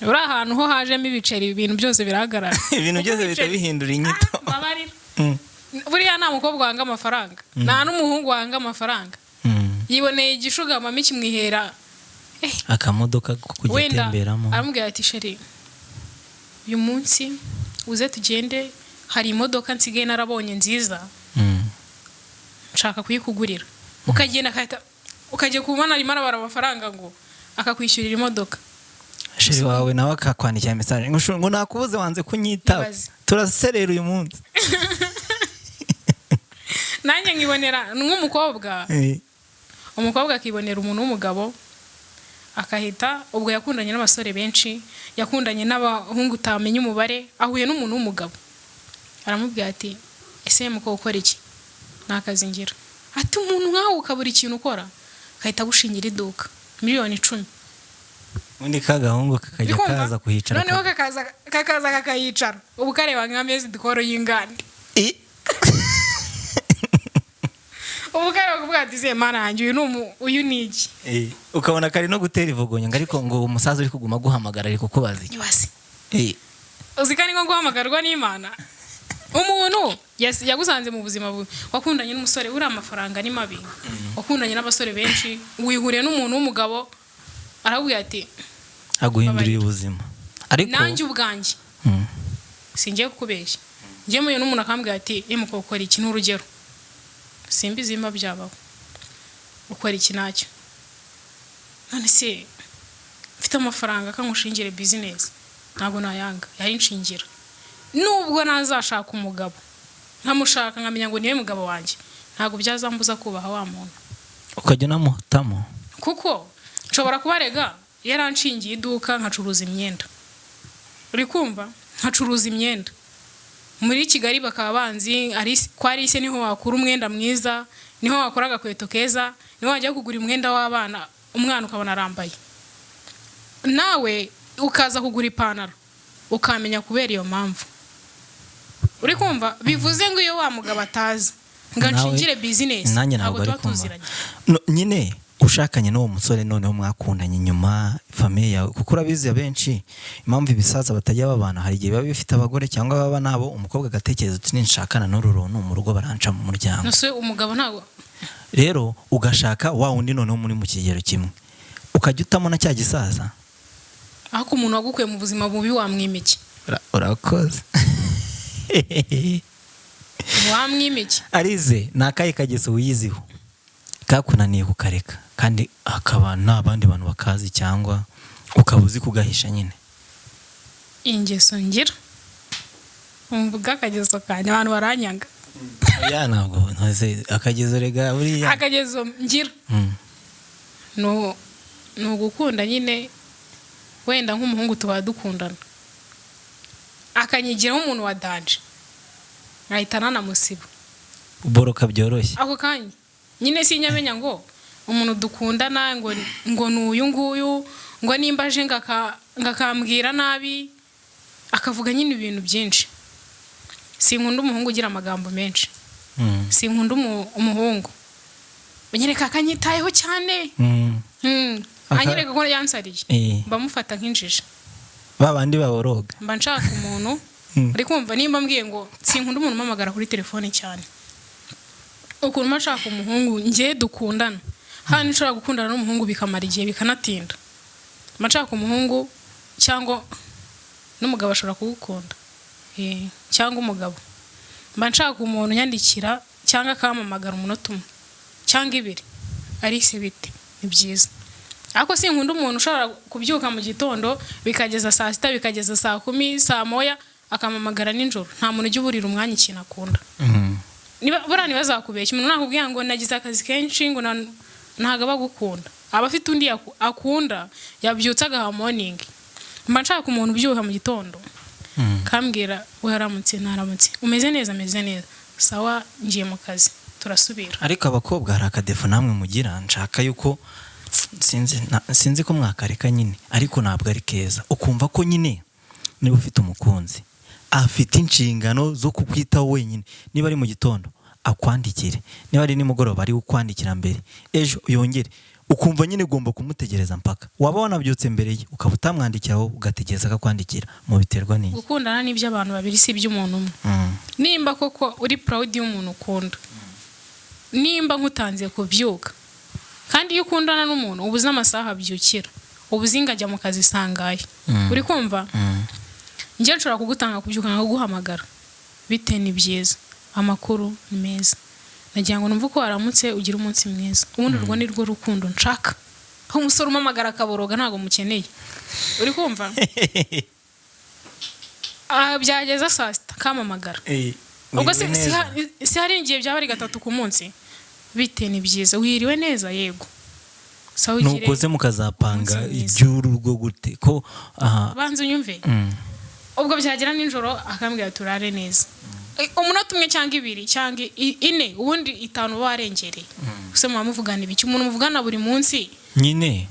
uri ahantu ho hajemo ibiceri ibintu byose birahagarara ibintu byose bihita bihindura inyito buriya nta mukobwa wanga amafaranga nta n'umuhungu wanga amafaranga yiboneye igishugamamo ikimwihera akamodoka kugitemberamo aramubwira ati sheri uyu munsi uze tugende hari imodoka nsigaye narabonye nziza nshaka kuyikugurira ukagenda ukajya kubona arimo arabara amafaranga ngo akakwishyurira imodoka sheri wawe nawe akakwandikira message ngo nakubuze wanze kunyitaba turaserera uyu munsi nanjye nkibonera nk'umukobwa umukobwa akibonera umuntu w'umugabo akahita ubwo yakundanye n'abasore benshi yakundanye n'abahungu utamenya umubare ahuye n'umuntu w'umugabo aramubwira ati ese muko ukora iki nakazi ngira ati umuntu nkaho ukabura ikintu ukora kahita gushingira iduka miliyoni 10 undi kagahungu kakajya kaza kuhicara noneho kakaza kakayicara ubu kareba nk'amezi dukoro y'ingandi ubu kareba kuvuga ati se mana yanjye uyu ni iki ukabona kari no gutera ivugonyo ariko ngo umusaza uri kuguma guhamagara ariko kubaza iki uzikani ngo guhamagarwa n'Imana umuntu yagusanze mu buzima wakundanye n'umusore uri amafaranga ni mabi wakundanye n'abasore benshi wihuriye n'umuntu w'umugabo arabwiye ati aguhinduriye ubuzima ariko nanjye ubwanjye singiye kukubeshya ngiye muyo n'umuntu akambwira ati muko ukora iki n'urugero simbizi imba byabaho ukora iki nacyo none se mfite amafaranga kangushingire business ntabwo nayanga yayinshingira nubwo nazashaka umugabo nkamushaka nkamenya ngo niwe mugabo wanjye ntabwo byazambuza kubaha wa muntu ukajya namuhitamo kuko nshobora kubarega yaranshingiye iduka nkacuruza imyenda uri kumva nkacuruza imyenda muri Kigali bakaba banzi kwa Arise niho wakura umwenda mwiza niho wakora agakweto keza niho wajya kugura umwenda w'abana umwana ukabona arambaye nawe ukaza kugura ipantaro ukamenya kubera iyo mpamvu uri kumva bivuze ngo iyo wa mugabo ataza nganshingire business ntabwo tuziranye nyine ushakanye n'uwo musore noneho mwakundanye nyuma famille yawe kuko urabizi benshi impamvu ibisaza batajya babana hari igihe biba bifite abagore cyangwa baba nabo umukobwa agatekereza uti ninshakana n'uru runtu mu rugo baranca mu muryango nose umugabo ntabwo rero ugashaka wa wundi noneho muri mu kigero kimwe ukajya utamona cya gisaza aho umuntu wagukuye mu buzima bubi wamwimiki urakoze wamwimiki Arize nakaye kageso wiyiziho kakunaniye kukareka kandi akaba n'abandi bantu bakazi cyangwa ukabuzi kugahisha nyine ingeso ngira umvuga akagezo kanya abantu baranyanga ya ntabwo ntaze akagezo rega buriya akagezo ngira no gukunda nyine wenda nk'umuhungu tuba dukundana akanyigiraho umuntu wa danje nkahitana na musibo uboroka byoroshye ako kanya nyine sinyamenya ngo umuntu dukundana ngo n'uyu nguyu ngo nimba aje ngakambwira nabi akavuga nyine ibintu byinshi sinkunda umuhungu ugira amagambo menshi sinkunda umuhungu unyereka akanyitayeho cyane anyereka ko yansariye mbamufata nk'injiji babandi baboroga mba nshaka umuntu uri kumva nimba mbwiye ngo sinkunda umuntu umpamagara kuri telefone cyane ukuntu mashaka umuhungu ngiye dukundana hano nshobora gukundana n'umuhungu bikamara igihe bikanatinda mashaka umuhungu cyangwa n'umugabo ashobora kugukunda cyangwa umugabo mba nshaka umuntu nyandikira cyangwa akamamagara umunota umwe cyangwa ibiri Arise bite ni byiza ariko sinkunda umuntu ushobora kubyuka mu gitondo bikageza saa 6 bikageza saa 10 saa moya akamamagara ninjoro nta muntu ujya uburira umwanya ikintu akunda burani bazakubeshya umuntu nakubwiye ngo nagize akazi kenshi ngo ntago bagukunda aba afite undi akunda yabyutsaga ha morning mba nshaka umuntu ubyuka mu gitondo kambwira waramutse naramutse umeze neza sawa ngiye mu kazi turasubira ariko abakobwa hari akadefo namwe mugira nshaka yuko sinzi ko mwakareka nyine ariko ntabwo ari keza ukumva ko nyine niba ufite umukunzi afite inshingano zo kukwitaho wenyine niba ari mu gitondo akwandikire niba ari nimugoroba ari ukwandikira mbere ejo yongere ukumva nyine ugomba kumutegereza mpaka waba wanabyutse mbere ye ukaba utamwandikiraho ugategereza akakwandikira mu biterwa n'iki gukundana n'ibyo abantu babiri si iby'umuntu umwe nimba koko uri proud y'umuntu ukunda nimba nkutanze kubyuka kandi iyo ukundana n'umuntu ubuze amasaha abyukira ubuzinga ajya mu kazi sangaye uri kumva njye nshobora kugutanga kubyuka nkaguhamagara bite ni byiza amakuru ni meza nagira ngo numve ko waramutse ugira umunsi mwiza ubundi urwo ni rwo rukundo nshaka aho umusore umamagara akaboroga ntago mukeneye uri kumva byageza saa sita kamamagara ubwo si hari igihe byaba ari gatatu ku munsi bite ni byiza wiriwe neza yego nukoze mukazapanga iby'urugo gute ko banza unyumve ubwo byagera nijoro akambwira turare neza umunota umwe cyangwa ibiri cyangwa ine ubundi itanu barengereye gusa muvugana ibiki umuntu muvugana buri munsi nyine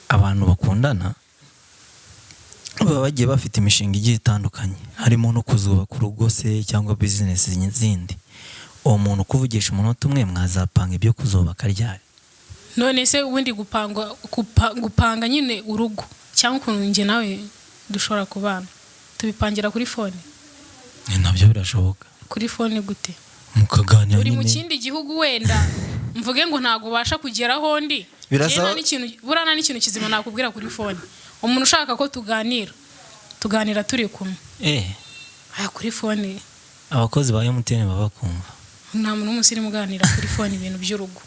abantu bakundana baba bagiye bafite imishinga igiye itandukanye harimo no kuzubaka urugo se cyangwa business zindi uwo muntu kuvugisha umunota umwe mwazapanga ibyo kuzubaka ryari none se ubundi gupanga nyine urugo cyangwa ukuntu njye nawe dushobora kubana tubipangira kuri fone nabyo birashoboka kuri fone gute mukaganira uri mu kindi gihugu wenda mvuge ngo ntago ubasha kugeraho ndi burana n'ikintu kizima nakubwira kuri fone umuntu ushaka ko tuganira turi kumwe kuri fone abakozi ba MTN baba kumva nta muntu umusiri muganira kuri fone ibintu by'urugo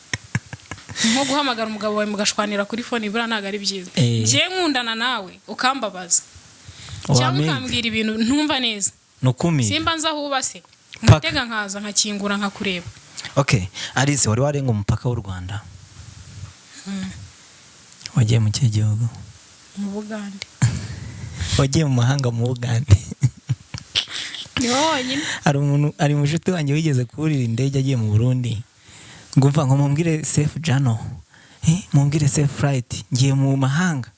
nko guhamagara umugabo wawe mugashwanira kuri fone ibura ntago ari byiza ngiye nkundana nawe ukambabaza cyangwa ukambwira ibintu ntumva neza simba nza hubase ngatega nkaza nkakingura nkakureba Alice wari warenga umupaka w'u Rwanda wagiye mu gihugu mu Bugande wagiye mu mahanga mu Bugande hari umuntu ari mu nshuti wanjye wigeze kurira indege agiye mu Burundi ngumva ngo mumbwire safe journey mumbwire safe flight ngiye mu mahanga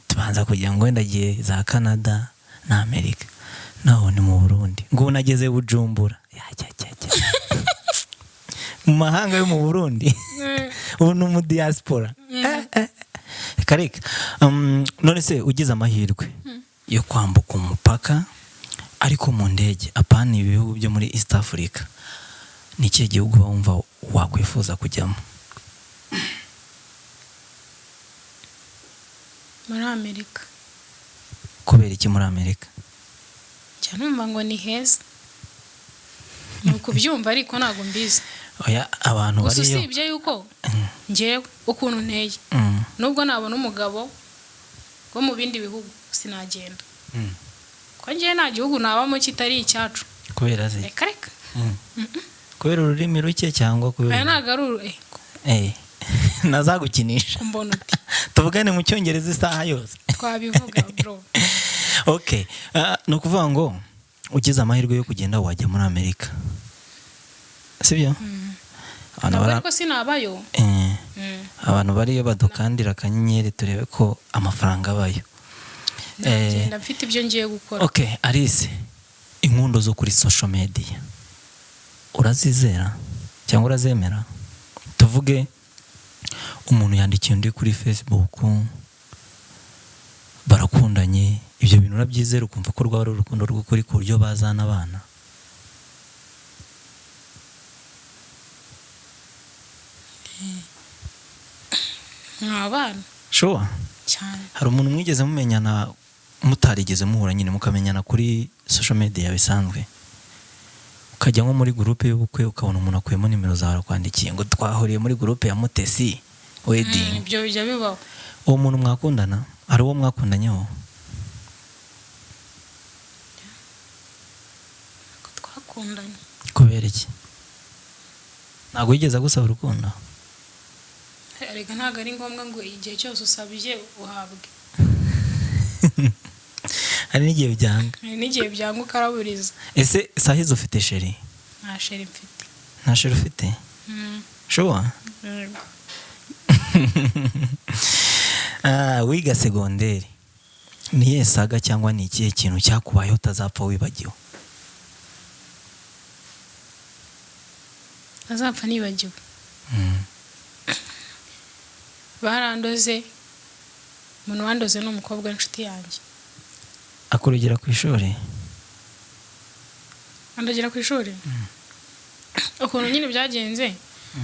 tubanza kugira ngo wenda agiye za Canada na Amerika naho ni mu Burundi ngo nageze Bujumbura mu mahanga yo mu Burundi ubu ni mu diaspora kareka none se ugize amahirwe yo kwambuka umupaka ariko mu ndege apana ibihugu byo muri East Africa ni ikihe gihugu wumva wakwifuza kujyamo muri Amerika kubera iki muri Amerika numva ngo ni heza nuko byumva ariko ntago mbizi abantu bariyo usibye yuko ngewe ukuntu nteye nubwo nabona umugabo wo mu bindi bihugu sinagenda ko ngewe nta gihugu nabamo kitari icyacu kubera ze reka kubera ururimi ruke cyangwa kubera ntago nazagukinisha mbona uti tuvugane mu cyongereza isaha yose twabivuga bro ni ukuvuga ngo ugize amahirwe yo kugenda wajya muri Amerika sibyo ariko sinabayo abantu bariyo badukandira akanyenyeri turebe ko amafaranga abayo ngenda mfite ibyo ngiye gukora Alice inkundo zo kuri social media urazizera cyangwa urazemera tuvuge umuntu yandikiye undi kuri Facebook barakundanye ibyo bintu urabyizera ukumva ko rwaba ari urukundo rw'ukuri ku buryo bazana abana abana sure cyane hari umuntu mwigeze mumenyana mutarigeze muhura nyine mukamenyana kuri social media bisanzwe ukajya nko muri groupe y'ubukwe ukabona umuntu akuyemo nimero zawe akwandikiye ngo twahuriye muri groupe ya Mutesi wedding ibyo bijya bibaho uwo muntu mwakundana hari uwo mwakundanyeho twakundanye kubera iki ntabwo yigeze agusaba urukundo reka ntabwo ari ngombwa ngo igihe cyose usabye uhabwe hari n'igihe byanga ukaraburiza ese sahizo ufite sheri nta sheri mfite nta sheri ufite sure wiga segonderi niye saga cyangwa ni ikihe kintu cyakubayeho utazapfa wibagiwe azapfa nibagiwe barandoze umuntu wandoze n'umukobwa w'inshuti yanjye akurugera ku ishuri andagera ku ishuri ukuntu nyine byagenze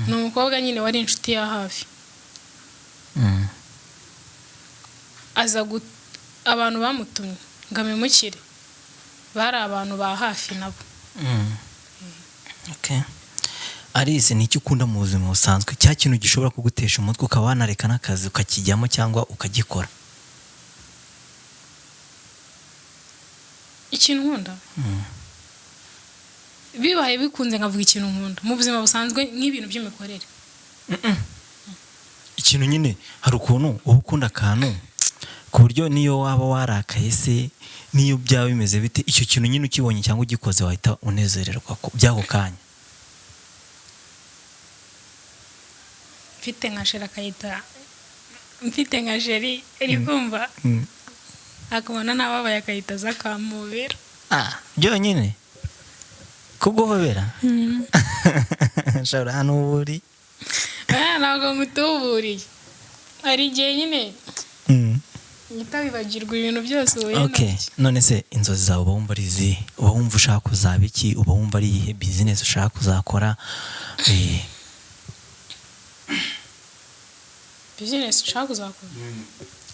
ni umukobwa nyine wari inshuti ya hafi aza abantu bamutumye ngo amemukire bari abantu ba hafi nabo. Okay. Alice, ni iki ukunda mu buzima busanzwe, cya kintu gishobora kugutesha umutwe ukaba wanareka n'akazi ukakijyamo cyangwa ukagikora? Ikintu nkunda bibaye bikunze nkavuga ikintu nkunda mu buzima busanzwe nk'ibintu by'imikorere. Ikintu nyine hari ukuntu uba ukunda akantu ku buryo niyo waba warakaye se niyo byaba bimeze bite, icyo kintu nyine ukibonye cyangwa ugikoze wahita unezererwa by'ako kanya. Mfite nka sheri akayita mfite nka sheri iri kumva akabona nababaye akayita zakamubera. Byonyine kuguhobera shara hano buri ntabwo mutuburiye ari igihe nyine nitabibagirwa ibintu byose ubuye. Okay, none se inzozi zawe uba wumva ari izihe? Uba wumva ushaka kuzaba iki? Uba wumva ari iyihe business ushaka kuzakora? Business ushaka kuzakora,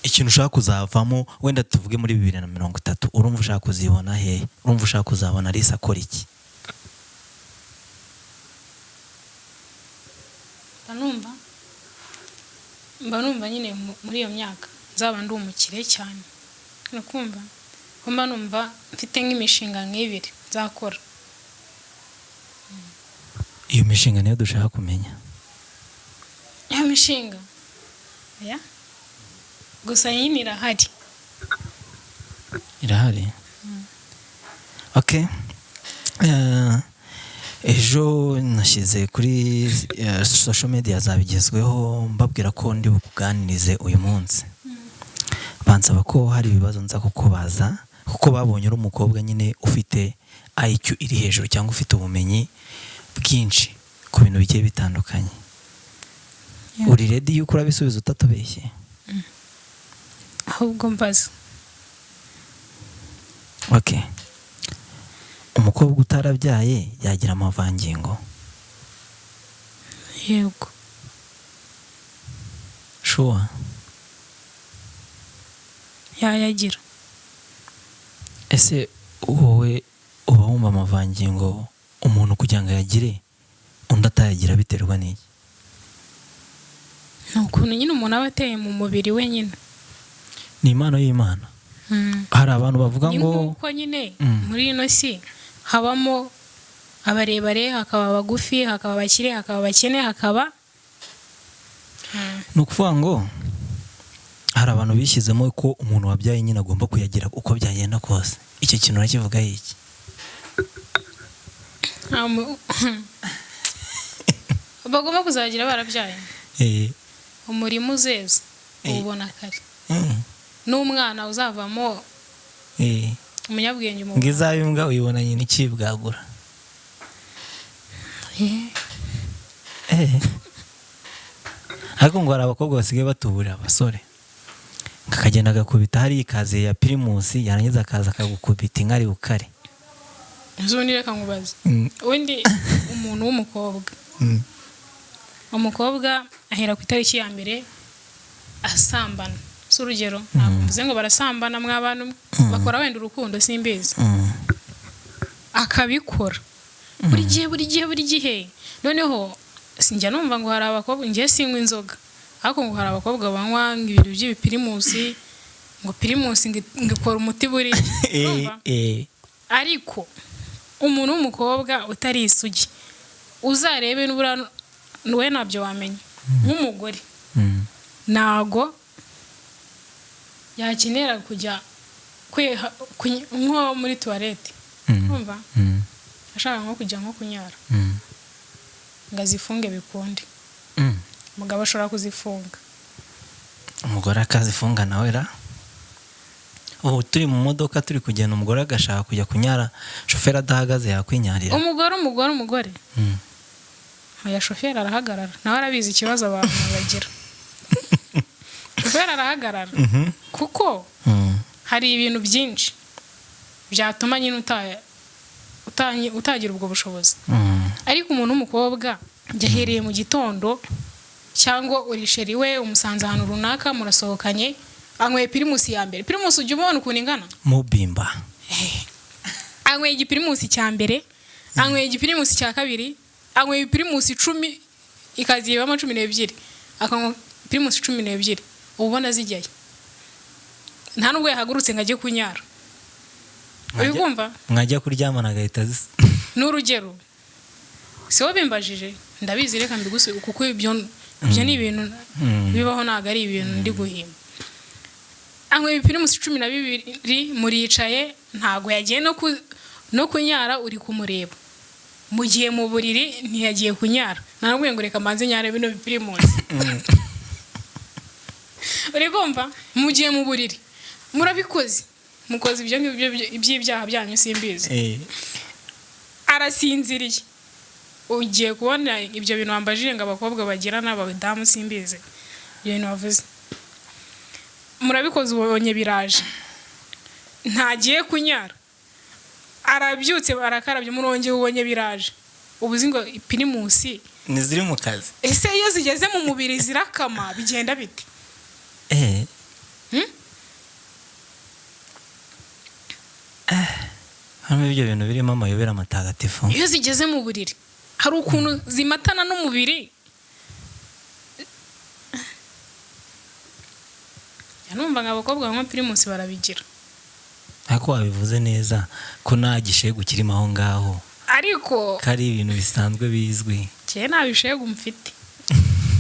ikintu ushaka kuzavamo, wenda tuvuge muri 2030, urumva ushaka kuzibona he? Urumva ushaka kuzabona Alice akora iki? mba numva nyine muri iyo myaka nzaba ndi umukire cyane. Nakumva mba numva mfite nk'imishinga nk'ibiri nzakora. Iyo mishinga niyo dushaka kumenya. Iyo mishinga gusa nyine irahari. Okay. Ejo nashyize kuri social media zabigezweho mbabwira ko ndi bukuganirize uyu munsi. Bansaba ko hari ibibazo nza kukubaza kuko babonye uri umukobwa nyine ufite IQ iri hejuru cyangwa ufite ubumenyi bwinshi ku bintu bigiye bitandukanye. Uri ready yuko urabisubiza utatubeshye? Ahubwo mbaza. Okay. Umukobwa utarabyaye yagira amavangingo? Yego. Sure. Yagira. Ese wowe uba wumva amavangingo umuntu kugira ngo yagire undi atayagira biterwa n'iki? Nukuntu nyine umuntu aba ateye mu mubiri we nyine. Ni impano y'Imana. Hari abantu bavuga ngo nkuko nyine muri ino si habamo abarebare, hakaba abagufi, hakaba abakire, hakaba abakene, hakaba nukuvuga ngo hari abantu bishyizemo ko umuntu wabyaye nyine agomba kuyagira uko byagenda kose. Icyo kintu urakivuga iki? bagomba kuzagira barabyaye. Umurimo uzeza ubona kare. N'umwana uzavamo umunyabwenge mu ngizabimbwa uyibona nyine ikibwagura. Ariko ngo hari abakobwa basigaye batuburira abasore, kakagenda agakubita hari ikaze ya Primus, yarangiza akaza akagukubita inkari ukare. Zundi reka nkubaze. Undi umuntu w'umukobwa. Umukobwa ahera ku itariki ya mbere asambana. Surugero mvuze ngo barasambana mw'abantu bakora wenda urukundo simbizi. Akabikora. Buri gihe. Noneho sinjya numva ngo hari abakobwa ngiye sinywa inzoga. Ariko ngo hari abakobwa banywa ibintu by'ibipirimusi, ngo pirimusi ngikora umuti buri. Ariko umuntu w'umukobwa utari isugi uzarebe n'ubura we nabyo wamenya. Nk'umugore nago yakenera kujya nko muri toilette. Umva ashaka nko kujya nko kunyara ngazifunge bikunde. Umugabo ashobora kuzifunga, umugore akazifunga nawe ra. Ubu turi mu modoka turi kugenda umugore agashaka kujya kunyara, shoferi adahagaze yakwinyarira. Umugore aya shoferi arahagarara nawe arabizi ikibazo abantu bagira. Shoferi arahagarara kuko hari ibintu byinshi byatuma nyine utagira ubwo bushobozi. Ariko umuntu w'umukobwa yahereye mu gitondo cyangwa urisheri we umusanze ahantu runaka murasohokanye anyweye pirimusi ya mbere. Pirimusi ujya ubona ukuntu ingana mubimba. anyweye igipirimusi cya mbere, anyweye igipirimusi cya kabiri, anyweye ibipirimusi 10 ikazibamo 12, akanywa pirimusi 12, ubona zijyaye. Nta nubwo yahagurutse ngajye kunyara. Uri kumva? Mwajya kuryamana agahita n'urugero. Si wowe bimbajije, ndabizi reka mbigusubize kuko ibyo ni ibintu bibaho, ntago ari ibintu ndi guhimba. Anyweye ibipirimusi 12 muricaye, ntago yagiye no kunyara, uri kumureba. Mu gihe mu buriri ntiyagiye kunyara, ntabwo ngo reka manze nyare bino bipirimusi. Uri kumva? Mu gihe mu buriri murabikoze, mukoze ibyo ngibyo iby'ibyaha byanyu simbizi. Arasinziriye, ugiye kubona ibyo bintu wambajije ngo abakobwa bagira n'abadamu simbizi, ibyo bintu wavuze murabikoze, ubonye biraje, ntagiye kunyara, arabyutse barakarabye, murongeye ubonye biraje, ubuzi ngo ipirimusi niziri mu kazi. Ese iyo zigeze mu mubiri zirakama bigenda bite? Hano ibyo bintu birimo amayobera matagatifu. Iyo zigeze mu buriri hari ukuntu zimatana n'umubiri. Yanumva ngabakobwa bamwe pirimusi barabigira. Ako wabivuze neza ko nagishego kirimo aho ngaho. Ariko kari ibintu bisanzwe bizwi. Cye nabishego mfite.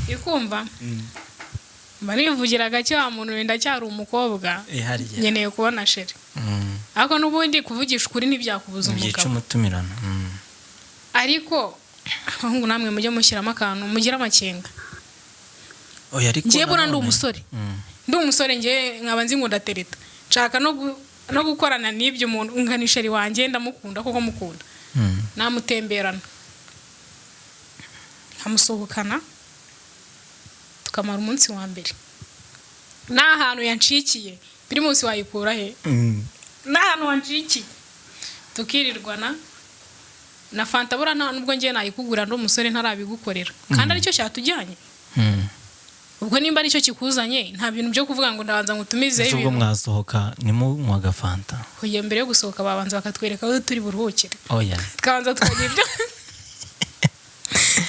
Ikumva? Barivugira gake wa muntu wenda cyari umukobwa. Nyeneye kubona sheri. Ako nubundi kuvugisha ukuri ntibyakubuza umugabo. Ngiye cumutumirana. Ariko ahungu namwe mujye mushyiramo akantu mugira amakenga. Oya ariko ngiye bura ndi umusore. Ndi umusore ngiye nkaba nzi ngo ndatereta. Nshaka no gukorana n'ibyo umuntu nganisheri wanjye ndamukunda koko mukunda. Namutemberana. Nkamusohokana. Tukamara umunsi wa mbere. N'ahantu yancikiye pirimusi wayikura he? N'ahantu wancikiye. Tukirirwana na fanta bura nta nubwo ngiye nayikugura ndo umusore ntarabigukorera. Kandi ari cyo cyatujyanye. Ubwo nimba ari cyo kikuzanye nta bintu byo kuvuga ngo ndabanza ngutumize ibintu. Ubwo mwasohoka ni mu mwaga fanta. Kuye mbere yo gusohoka babanza bakatwereka aho turi buruhukire. Oya.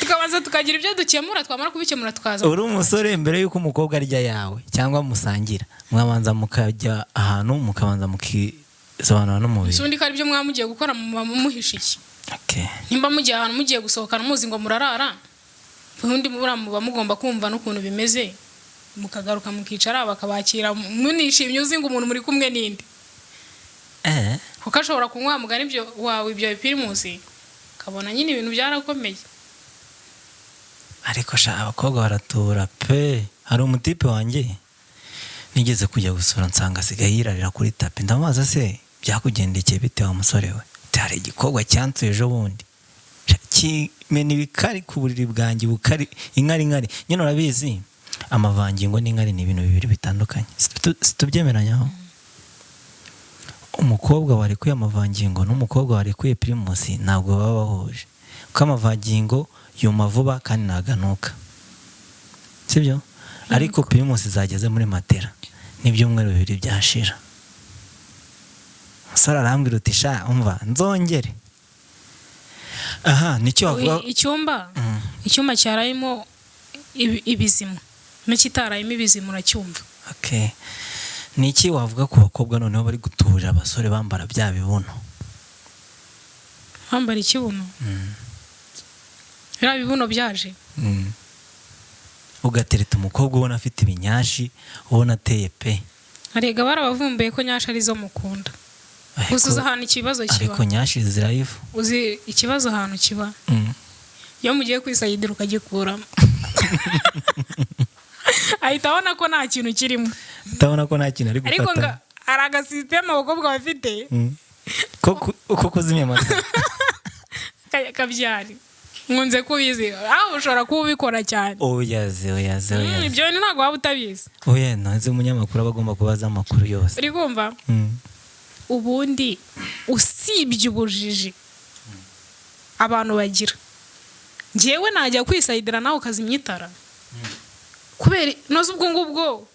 Tukabanza tukagira ibyo dukemura, twamara kubikemura tukaza. Uri umusore mbere yuko umukobwa arya yawe cyangwa musangira, mwabanza mukajya ahantu mukabanza mukisobanura n'umubiri. Sundi kari byo mwamugiye gukora muhisha iki? Okay. Nimba mugiye ahantu mugiye gusohokana muzi ngo murarara, ubundi muba mugomba kumva n'ukuntu bimeze, mukagaruka mukicara bakabakira munishimye uzi ngo umuntu muri kumwe n'indi. Kuko ashobora kunywa mugani ibyo wawe ibyo bipirimusi kabona nyine ibintu byarakomeye. Ariko abakobwa baratura pe. Hari umutipe wanjye nigeze kujya gusura nsanga asigaye yirarira kuri tapi. Ndamubaza se byakugendekeye bite wa musore we? Tare igikobwa cyantuye ejo bundi. Kimena ibikari ku buriri bwanjye bukari inkari. Nyine urabizi amavangingo n'inkari ni ibintu bibiri bitandukanye. Situbyemeranyaho. Umukobwa warekuye amavangingo n'umukobwa warekuye pirimusi ntabwo baba bahuje. Kuko amavangingo yuma vuba kandi naganuka. Sibyo? Ariko pirimusi zageze muri matera n'ibyumweru bibiri byashira. Musara arambwira uti sha umva nzongere. Aha nicyo wavuga icyumba cyarayimo ibizima n'ikitarayimo ibizima uracyumva. Okay. Niki wavuga ku bakobwa noneho bari guturira abasore bambara bya bibuno? Bambara ikibuno? Bira bibuno byaje. Ugatereta umukobwa ubona afite ibinyashi, ubona ateye pe. Arega barabavumbuye ko nyashi ari zo mukunda. Uzuza ahantu ikibazo kiba. Ariko nyashi zirayifu. Uzi ikibazo ahantu kiba. Iyo mugiye kwisayidira ukagikuramo. Ahita abona ko nta kintu kirimo. Utabona ko nta kintu ari gufata. Ariko nga araga system abakobwa bafite. Uko kuzimya amata. Kabyari. Nkunze kubizi. Aho ushobora kubikora cyane. Oyaze. Ibyo ni ntago waba utabizi. Oya, naze umunyamakuru abagomba kubaza amakuru yose. Uri kumva? Ubundi usibye ubujiji abantu bagira. Ngewe najya kwisayidira nawe ukazimya itara. Kubera noze ubwo ngubwo.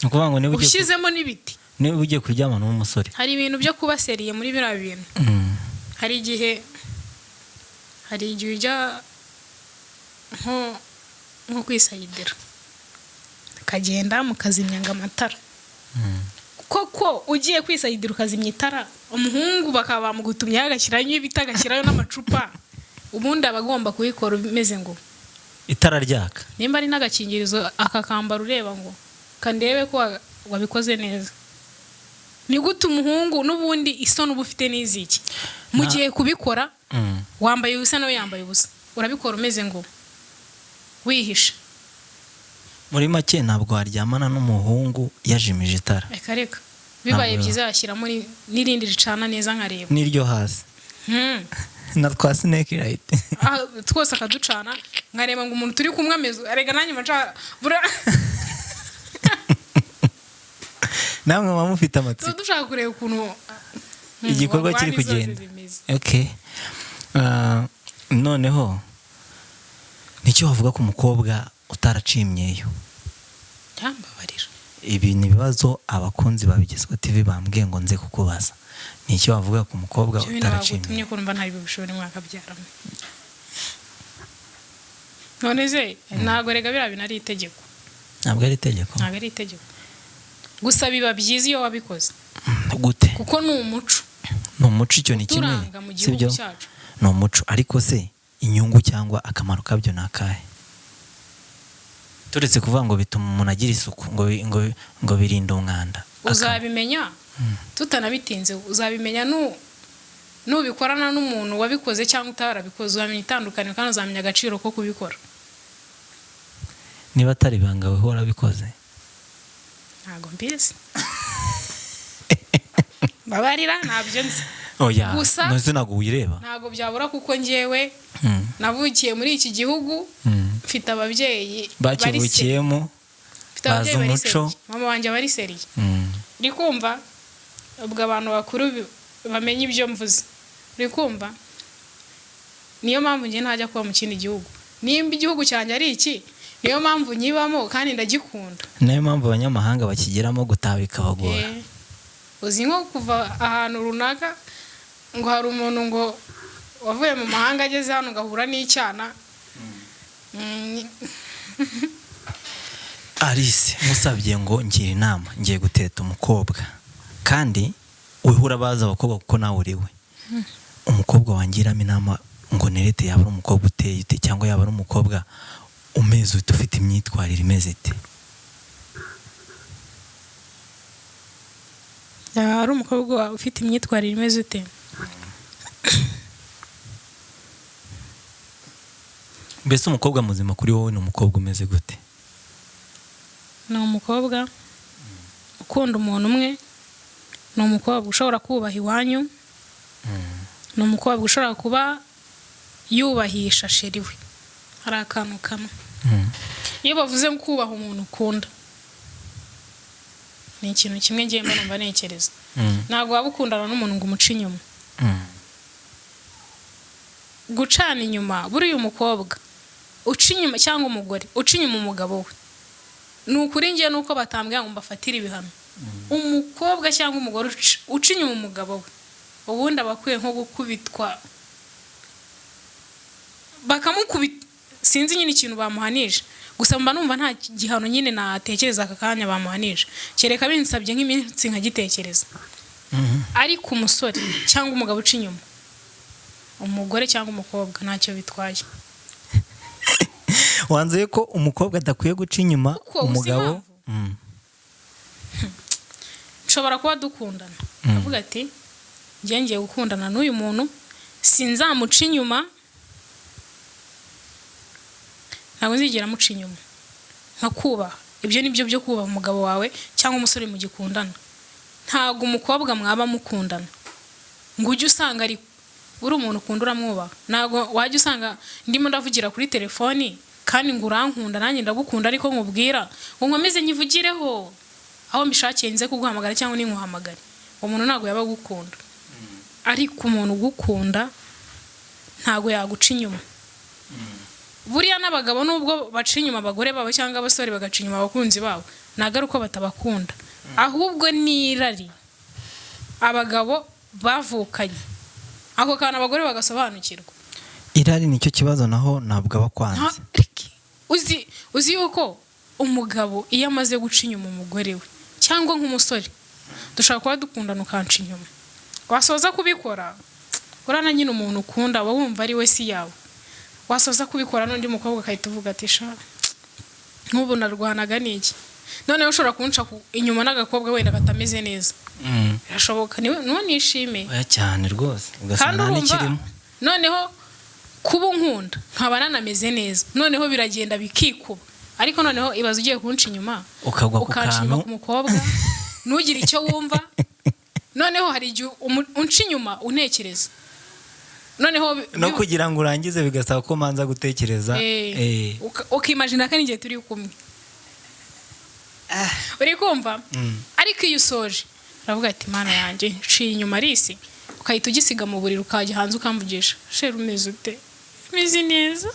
Ukuvuga ngo niba ushizemo n'ibiti. Niba ugiye kuryamana n'umusore. Hari ibintu byo kubaseriye muri bira bintu. hari igihe ujya nko kwisayidira ukagenda mukazimyanga amatara koko ugiye kwisayidira ukazimya itara umuhungu bakaba bamugutumyeho agashyirayo ibita agashyirayo n'amacupa ubundi aba agomba kubikora bimeze ngo itara ryaka nimba ari n'agakingirizo akakambara ureba ngo kandebe ko wabikoze neza. Ni gute umuhungu n'ubundi isoni uba ufite n'iziki mu gihe kubikora wambaye ubusa nawe yambaye ubusa urabikora umeze ngo wihisha. Muri make ntabwo waryamana n'umuhungu yajimije itara. Reka bibaye byiza yashyiramo n'irindi ricana neza nkareba n'iryo hasi na twa snake light twose akaducana nkareba ngo umuntu turi kumwe ameze arega nanjye maca namwe mama mufite amatsiko dushaka kureba ukuntu igikorwa kiri kugenda. Okay. Noneho nicyo wavuga ku mukobwa utaraciye imyeyo? Yambabarira. Ibi ni ibibazo abakunzi babigezwa TV bambwiye ngo nze kukubaza. Nicyo wavuga ku mukobwa utaraciye imyeyo? Tumye kumva ntari bishobora mwaka byaramo. None ze ntago rega bira binari itegeko. Ntabwo ari itegeko. Ntago ari itegeko. Gusa biba byiza iyo wabikoze. Gute? Kuko ni umuco. Ni umuco, icyo ni kimwe. Sibyo? Ni umuco, ariko se inyungu cyangwa akamaro kabyo nakahe? Turetse kuvuga ngo bituma umuntu agira isuku ngo birinda umwanda. Uzabimenya tutanabitinze, uzabimenya nubikorana n'umuntu wabikoze cyangwa utarabikoze, uzamenya itandukanye kandi uzamenya agaciro ko kubikora. Niba atari bangawe hora bikoze ntago mbizi. Babarira ntabyo nzi. Oya, nose nago wireba. Ntago byabura kuko ngewe navukiye muri iki gihugu, mfite ababyeyi bakivukiyemo baza umuco. Mama wanje bari seriye. Uri kumva ubwo abantu bakuru bamenye ibyo mvuze. Uri kumva niyo mpamvu nge ntajya kuba mu kindi gihugu. Nimba igihugu cyanjye ari iki, niyo mpamvu nyibamo kandi ndagikunda. Niyo mpamvu abanyamahanga bakigeramo gutabika bagora. Uzi nko kuva ahantu runaka ngo hari umuntu ngo wavuye mu mahanga ageze hano ngahura n'icyana. Alice musabye ngo ngira inama ngiye guteta umukobwa kandi wihura baza abakobwa kuko nawe uriwe. Umukobwa wangiramo inama ngo nerete yaba ari umukobwa uteye ite cyangwa yaba ari umukobwa umeze ufite imyitwarire imeze ite? Ari umukobwa ufite imyitwarire imeze ute? Mbese umukobwa muzima kuri wowe ni umukobwa umeze gute? Ni umukobwa ukunda umuntu umwe, ni umukobwa ushobora kubaha iwanyu, ni umukobwa ushobora kuba yubahisha sheriwe. Hari akantu kamwe iyo bavuze ngo kubaha umuntu ukunda, ni ikintu kimwe ngiye mba numva nekereza. Ntabwo waba ukundana n'umuntu ngo umuce inyuma. Gucana inyuma buriya umukobwa uca inyuma cyangwa umugore uca inyuma umugabo we, ni ukuri ngiye nuko batambwira ngo mbafatire ibihano. Umukobwa cyangwa umugore uca inyuma umugabo we ubundi abakwiye nko gukubitwa bakamukubita. Sinzi nyine ikintu bamuhanije, gusa mba numva nta gihano nyine natekereza aka kanya bamuhanije, kereka binsabye nk'iminsi nkagitekereza. Ariko umusore cyangwa umugabo uca inyuma umugore cyangwa umukobwa ntacyo bitwaye. Wanzuye ko umukobwa adakwiye guca inyuma umugabo? Nshobora kuba dukundana avuga ati ngiye gukundana n'uyu muntu sinzamuca inyuma, ntabwo nzigera muca inyuma. Nkakubaha, ibyo nibyo byo kubaha umugabo wawe cyangwa umusore mu gikundana. Ntabwo umukobwa mwaba mukundana ngo ujye usanga ari uri umuntu ukunda uramwubaha. Ntabwo wajya usanga ndimo ndavugira kuri telefoni kandi ngo urankunda nanjye ndagukunda ariko nkubwira ngo nkomeze nyivugireho aho mbishakiye nze kuguhamagara cyangwa ninkuhamagare. Umuntu ntabwo yaba gukunda. Ariko umuntu ugukunda ntabwo yaguca inyuma. Buriya n'abagabo nubwo baca inyuma abagore babo cyangwa abasore bagaca inyuma abakunzi babo, ntabwo ari uko batabakunda, ahubwo ni irari abagabo bavukanye ako kana abagore bagasobanukirwa. irari nicyo kibazo naho ntabwo abakwanze. uzi yuko umugabo iyo amaze guca inyuma umugore we cyangwa nk'umusore dushaka kuba dukundana ukanca inyuma wasoza kubikora urana nyine umuntu ukunda aba wumva ari we si yawe wasoza kubikora n'undi mukobwa akahita uvuga ati sha nk'ubu narwanaga n'iki none ushobora kunca inyuma n'agakobwa wenda katameze neza birashoboka nishime oya cyane rwose ugasanga n'ikirimo noneho kuba nkunda nkaba nanameze neza noneho biragenda bikikuba ariko noneho ibaza ugiye kunca inyuma ukagwa ku kantu umukobwa ntugire icyo wumva noneho hari igihe unca inyuma untekereza noneho no kugira ngo urangize bigasaba ko manza gutekereza ukimagina ko n'igihe turi kumwe uri kumva ariko iyo usoje uravuga ati mana yanjye nciye inyuma arisi ukahita ugisiga mu buriri ukajya hanze ukamvugisha sheri umeze ute umeze neza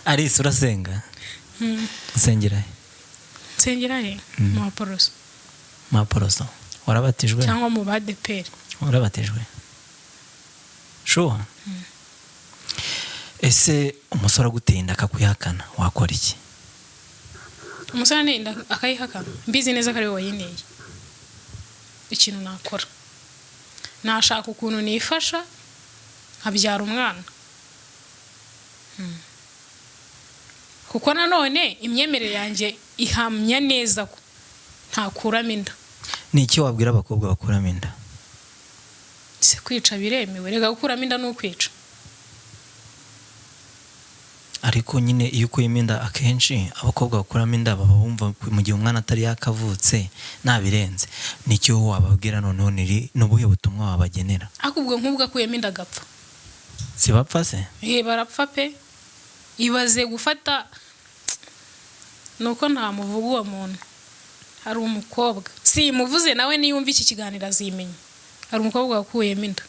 arisi urasenga usengera he nsengera he mu Aporoso warabatijwe cyangwa mu badeperi warabatijwe shuwa ese umusore agutinda akakuyihakana wakora iki umusore aninda akayihakana mbizi neza ko ari we wayineye ikintu nakora nashaka ukuntu nifasha nkabyara umwana kuko nanone imyemerere yanjye ihamya neza ko ntakuramo inda. Ni iki wabwira abakobwa bakuramo inda? Se kwica biremewe, rega gukuramo inda n'ukwica. Ariko nyine iyo ukuyemo inda akenshi abakobwa bakuramo inda baba bumva mu gihe umwana atari yakavutse nabirenze. Ni iki wowe wababwira noneho n'ubuhe butumwa wabagenera? Akubwo nk'ubwo akuyemo inda gapfa. Si bapfa se? Barapfa pe. Ibaze gufata nuko nta muvuga uwo muntu. Hari umukobwa. Si muvuze nawe niyumva iki kiganiro azimenya. Hari umukobwa wakuyemo inda.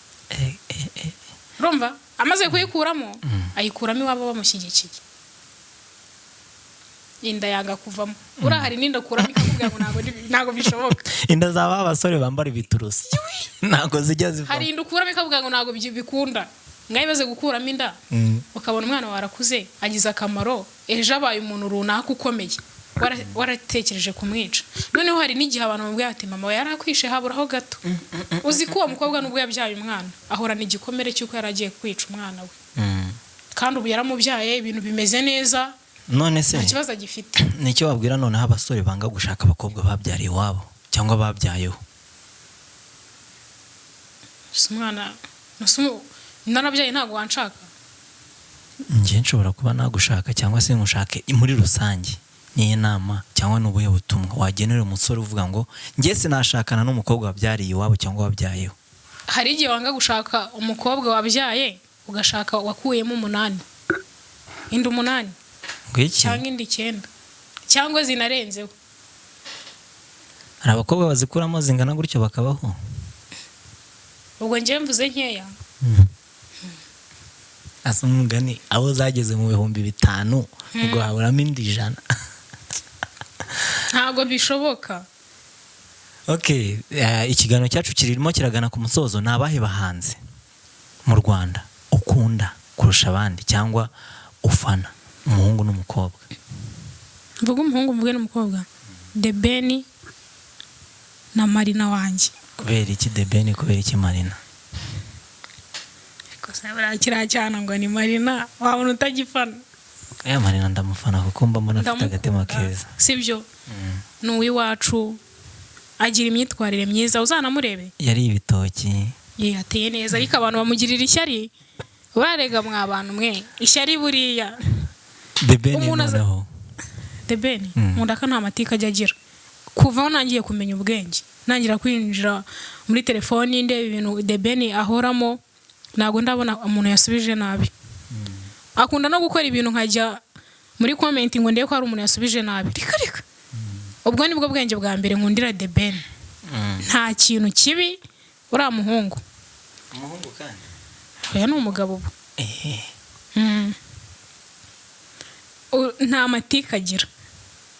Urumva? Amaze kuyikuramo, ayikuramo iwabo bamushyigikiye. Inda yanga kuvamo. Urahari ninda kuramo ikakubwira ngo ntago bishoboka. Inda zaba abasore bambara ibiturusi. Ntago zijya ziva. Hari inda ukuramo ikakubwira ngo ntago bikunda. Ngayibaze gukuramo inda. Ukabona umwana warakuze agize akamaro, ejo abaye umuntu runaka ukomeye. Waratekereje kumwica. Noneho hari n'igihe abantu bamubwira ati mama yarakwishe haburaho gato. Uzi ko uwo mukobwa nubwo yabyaye umwana ahorana igikomere cy'uko yaragiye kwica umwana we. Kandi ubu yaramubyaye ibintu bimeze neza. None se ikibazo gifite. Nicyo wabwira noneho abasore banga gushaka abakobwa babyariye iwabo cyangwa babyayeho. Umwana narabyaye ntago wanshaka. Ngiye nshobora kuba nagushaka cyangwa se ngushake muri rusange. Ni inama cyangwa n'ubuye butumwa wagenera umusore uvuga ngo ngiye sinashakana n'umukobwa wabyariye iwabo cyangwa wabyayeho. Hari igihe wanga gushaka umukobwa wabyaye ugashaka wakuyemo 8. Inda 8. Ngwiki cyangwa indi 9 cyangwa zinarenzeho. Hari abakobwa bazikuramo zingana gutyo bakabaho. Ubwo ngiye mvuze nkeya. Asumugani abo zageze mu 5,000 ubwo haburamo indi 100. Ntago bishoboka. Okay, ikiganiro cyacu kirimo kiragana ku musozo. Nabahe bahanze mu Rwanda ukunda kurusha abandi cyangwa ufana umuhungu n'umukobwa? Mvuga umuhungu mvuge n'umukobwa. The Ben na Marina wanjye. Kubera iki The Ben, kubera iki Marina? Kosabara cyana ngo ni Marina wabona utagifana. Marina ndamufana kuko mba mbona afite agatema keza. Sibyo? Nuwi wacu agira imyitwarire myiza uzanamurebe. Yari ibitoki. Yateye neza ariko abantu bamugirira ishyari. Barega mwa abantu mwe. Ishyari buriya. The Ben noneho. The Ben nkunda ko nta matika ajya agira. Kuva nangiye kumenya ubwenge. Nangira kwinjira muri telefoni ndebe ibintu The Ben ahoramo. Nago ndabona umuntu yasubije nabi. Akunda no gukora ibintu nkajya muri comment ngo ndeye ko hari umuntu yasubije nabi. Rika. Ubwo nibwo bwenge bwa mbere nkundira The Ben. Nta kintu kibi ura muhungu. Umuhungu kandi. Oya ni umugabo ubu. Nta matika agira.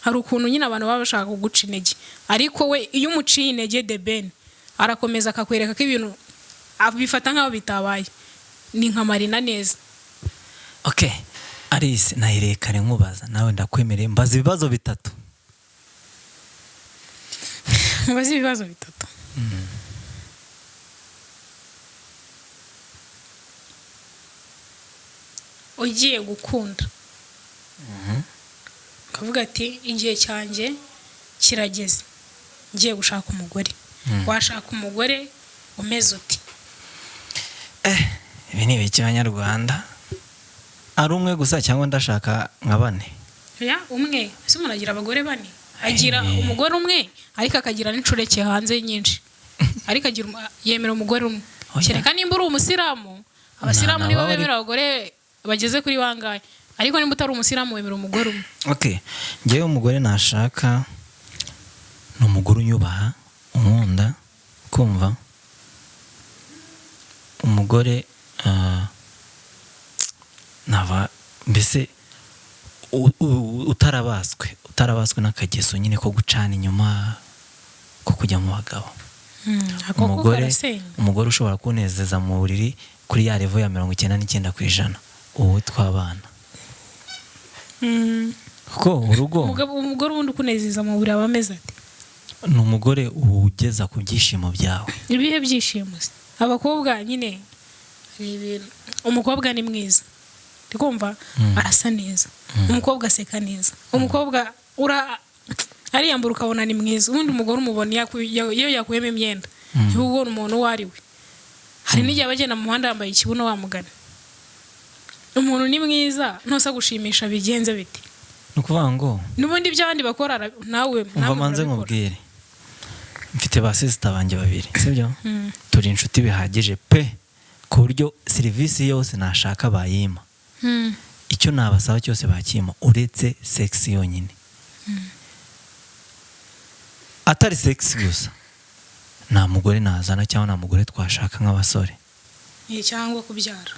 Hari ukuntu nyine abantu baba bashaka kuguca intege. Ariko we iyo umuciye intege The Ben arakomeza akakwereka ko ibintu abifata nkaho bitabaye ni nka Marina neza. Okay, Alice nahireye kare nkubaza nawe ndakwemereye mbaza ibibazo bitatu. Mubaze ibibazo bitatu. Ugiye gukunda ukavuga ati igihe cyanjye kirageze ngiye gushaka umugore, washaka umugore umeze uti? Ibi ni ibiki Abanyarwanda? Ari umwe gusa cyangwa ndashaka nka bane? Ya umwe, ese umuntu agira abagore bane? Agira umugore umwe ariko akagira n'inshureke hanze nyinshi, ariko yemera umugore umwe. Kereka nimba uri umusilamu, abasilamu nibo bemera abagore bageze kuri bangahe, ariko nimba utari umusilamu wemera umugore umwe. Okay, ngewe umugore nashaka ni umugore unyubaha, unkunda, kumva umugore nava mbese utarabaswe n'akageso nyine ko gucana inyuma ko kujya mu bagabo. Umugore ushobora kunezeza mu buriri kuri ya level ya 99%, uwo twabana. Kuko urugo umugore wundi kunezeza mu buriri abameze ati? Ni umugore ugeza ku byishimo byawe. Ibihe byishimo se? Abakobwa nyine umukobwa ni mwiza, ndikumva arasa neza, umukobwa aseka neza, umukobwa ariyambura ukabona ni mwiza, ubundi umugore umubona iyo yakuyemo imyenda ntubona umuntu uwo ari we. Hari n'igihe abagenda mu muhanda yambaye ikibuno wamugana. Umuntu ni mwiza ntosa gushimisha bigenze biti? Nukuvuga ngo n'ubundi by'abandi bakora nawe umva manze nkubwire, mfite ba sister banjye babiri, sibyo? Turi inshuti bihagije pe, ku buryo serivisi yose nashaka bayima. Icyo nabasaba cyose bakima uretse sex yonyine. Atari sex gusa, nta mugore nazana cyangwa nta mugore twashaka nk'abasore. Cyangwa kubyara.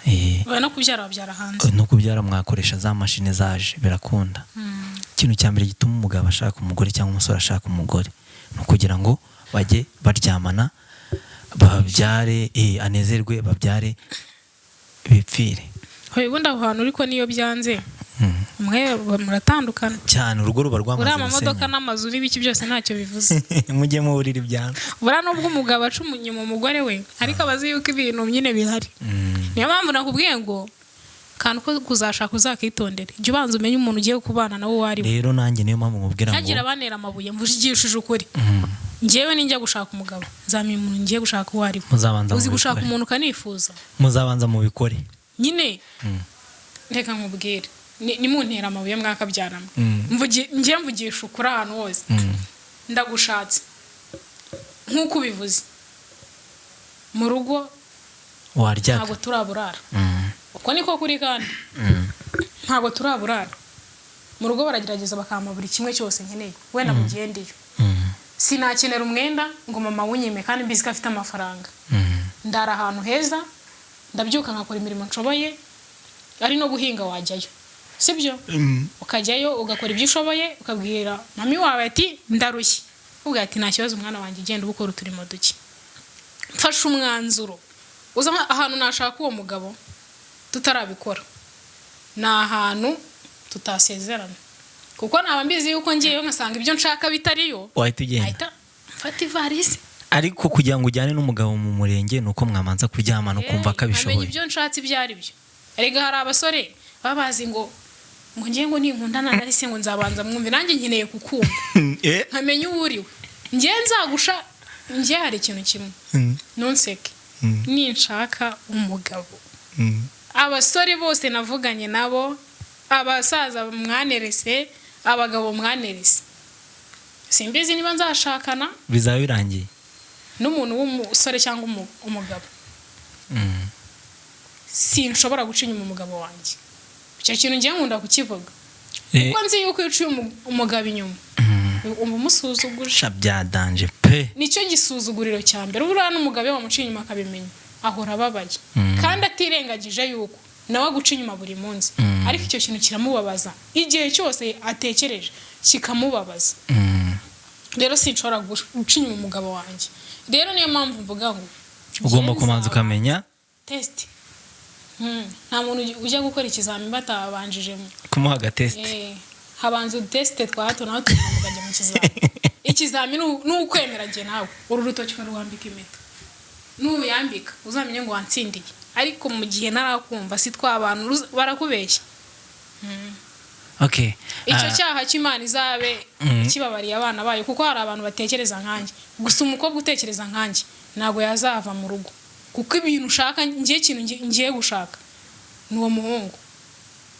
No kubyara babyara hanze. No kubyara mwakoresha za mashine zaje birakunda. Ikintu cya mbere gituma umugabo ashaka umugore cyangwa umusore ashaka umugore no kugira ngo bajye baryamana, babyare, anezerwe, babyare, bipfire. Hoye bundi aho hantu uriko niyo byanze mwe muratandukana cyane, urugo ruba rwamaze gusenya. Ura amamodoka n'amazu n'ibiki byose ntacyo bivuze. Mujye mu buriri byana. Bura nubwo umugabo acumunye mu mugore we ariko abazi yuko ibintu nyine bihari. Niyo mpamvu nakubwiye ngo kantu ko kuzashaka uzakitondere, jya ubanza umenye umuntu ugiye kubana nawe uwo ari we. Rero nanjye niyo mpamvu nkubwira ngo ntagira banera amabuye mvugishije ukuri. Njyewe ninjya gushaka umugabo nzamenya umuntu ngiye gushaka uwo ari we. Uzi gushaka umuntu kanifuza, muzabanza mu bikore nyine. Reka nkubwire, ni muntera amabuye mwakabyarana. Ngiye mvugisha ukuri ahantu hose. Ndagushatse nk'uko ubivuze mu rugo warya, ntabwo turaburara. Uko niko kuri kandi ntabwo turaburara. Mu rugo baragerageza bakampa buri kimwe cyose nkeneye, wenda mugendeyo. Sinakenera umwenda ngo mama wunyime kandi mbizi ko afite amafaranga. Ndara ahantu heza, ndabyuka nkakora imirimo nshoboye, ari no guhinga wajyayo, sibyo? Ukajyayo ugakora ibyo ushoboye, ukabwira mami wawe ati ndarushye, uvuga ati nta kibazo mwana wanjye genda ubukora uturimo duke. Mfashe umwanzuro uza ahantu nashaka uwo mugabo tutarabikora, ni ahantu tutasezerana, kuko naba mbizi yuko ngiyeyo ngasanga ibyo nshaka bitariyo, wahita ugenda mfata ivarisi. Ariko kugira ngo ujyane n'umugabo mu murenge nuko mwamanza kuryamana ukumva ko abishoboye. Amenye ibyo nshatse ibyo ari byo. Erega hari abasore babazi ngo ngiye ngo ninkundana nari se ngo nzabanza mwumve nanjye nkeneye kukumva. Nkamenye uwo uriwe. Ngiye nzagusha, ngiye hari ikintu kimwe. Nonseke. Ninshaka umugabo. Abasore bose navuganye nabo, abasaza mwanerese, abagabo mwanerese. Simbizi niba nzashakana bizaba birangiye n'umuntu w'umusore cyangwa umugabo. Sinshobora guca inyuma umugabo wanjye. Icyo kintu ngiye nkunda kukivuga. Kuko nzi yuko uciye umugabo inyuma umusuzuguje. Byadanje pe. Nicyo gisuzuguriro cya mbere. Ubura n'umugabo wamuciye inyuma akabimenya, ahora ababaye. Kandi atirengagije yuko nawe guca inyuma buri munsi. Ariko icyo kintu kiramubabaza. Igihe cyose atekereje kikamubabaza. Rero sinshobora guca inyuma umugabo wanjye. Rero niyo mpamvu mvuga ngo ugomba kumanza ukamenya test. Nta muntu ujya gukora ikizamini batabanjije kumuha agatest. Habanza uduteste twa hato na hato ukajya mu kizamini. Ikizamini n'ukwemera je nawe uru rutoki ruhambika impeta. N'uyambika uzamenye ngo wantsindiye. Ariko mu gihe narakumva si twabantu barakubeshya. Okay. Icyo cyaha cy'Imana izabe kibabariye abana bayo kuko hari abantu batekereza nkanjye. Gusa umukobwa utekereza nkanjye ntabwo yazava mu rugo. Kuko ibintu ushaka ngiye ikintu ngiye gushaka nuwo muhungu.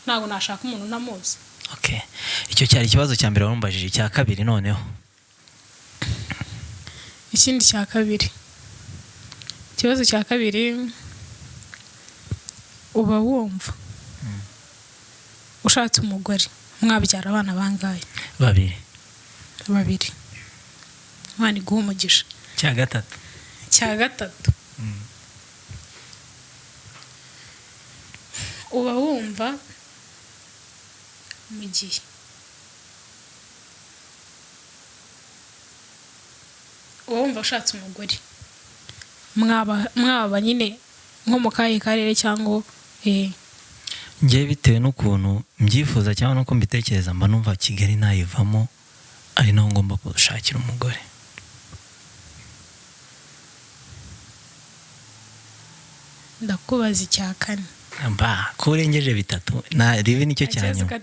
Ntabwo nashaka umuntu namuzi. Okay. Icyo cyari ikibazo cya mbere warumbajije, cya kabiri noneho. Ikindi cya kabiri. Ikibazo cya kabiri uba wumva ushatse umugore mwabyara abana bangaye? Babiri. Imana iguha umugisha. Cya gatatu. Uba wumva mu gihe uba wumva ushatse umugore mwaba nyine nko mu kahe karere cyangwa Njye bitewe n'ukuntu mbyifuza cyangwa nuko mbitekereza mba numva Kigali nayivamo ari naho ngomba gushakira umugore. Ndakubaza icya kane. Kurengeje bitatu na ribe nicyo cyanyuma.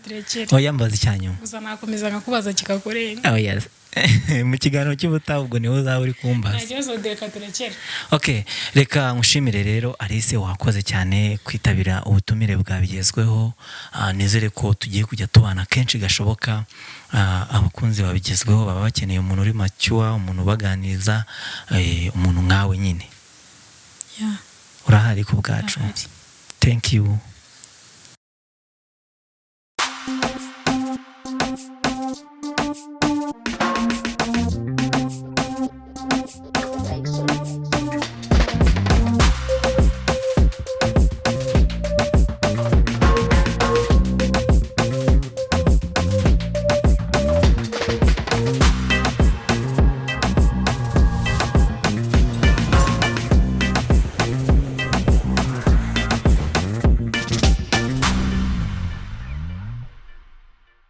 Oya mbaza icyanyuma. Gusa nakomeza nkakubaza kikakurenga. Oh yes. Mu kiganiro cy'ubutaha ubwo niho uzaba uri kumbaza. Nagiye deka turekere. Okay, reka ngushimire rero Alice, wakoze cyane kwitabira ubutumire bwabigezweho. Nizere ko tugiye kujya tubana kenshi gashoboka. Abakunzi babigezweho baba bakeneye umuntu uri mature, umuntu baganiriza, umuntu nkawe nyine. Yeah. Urahari ku bwacu. Thank you.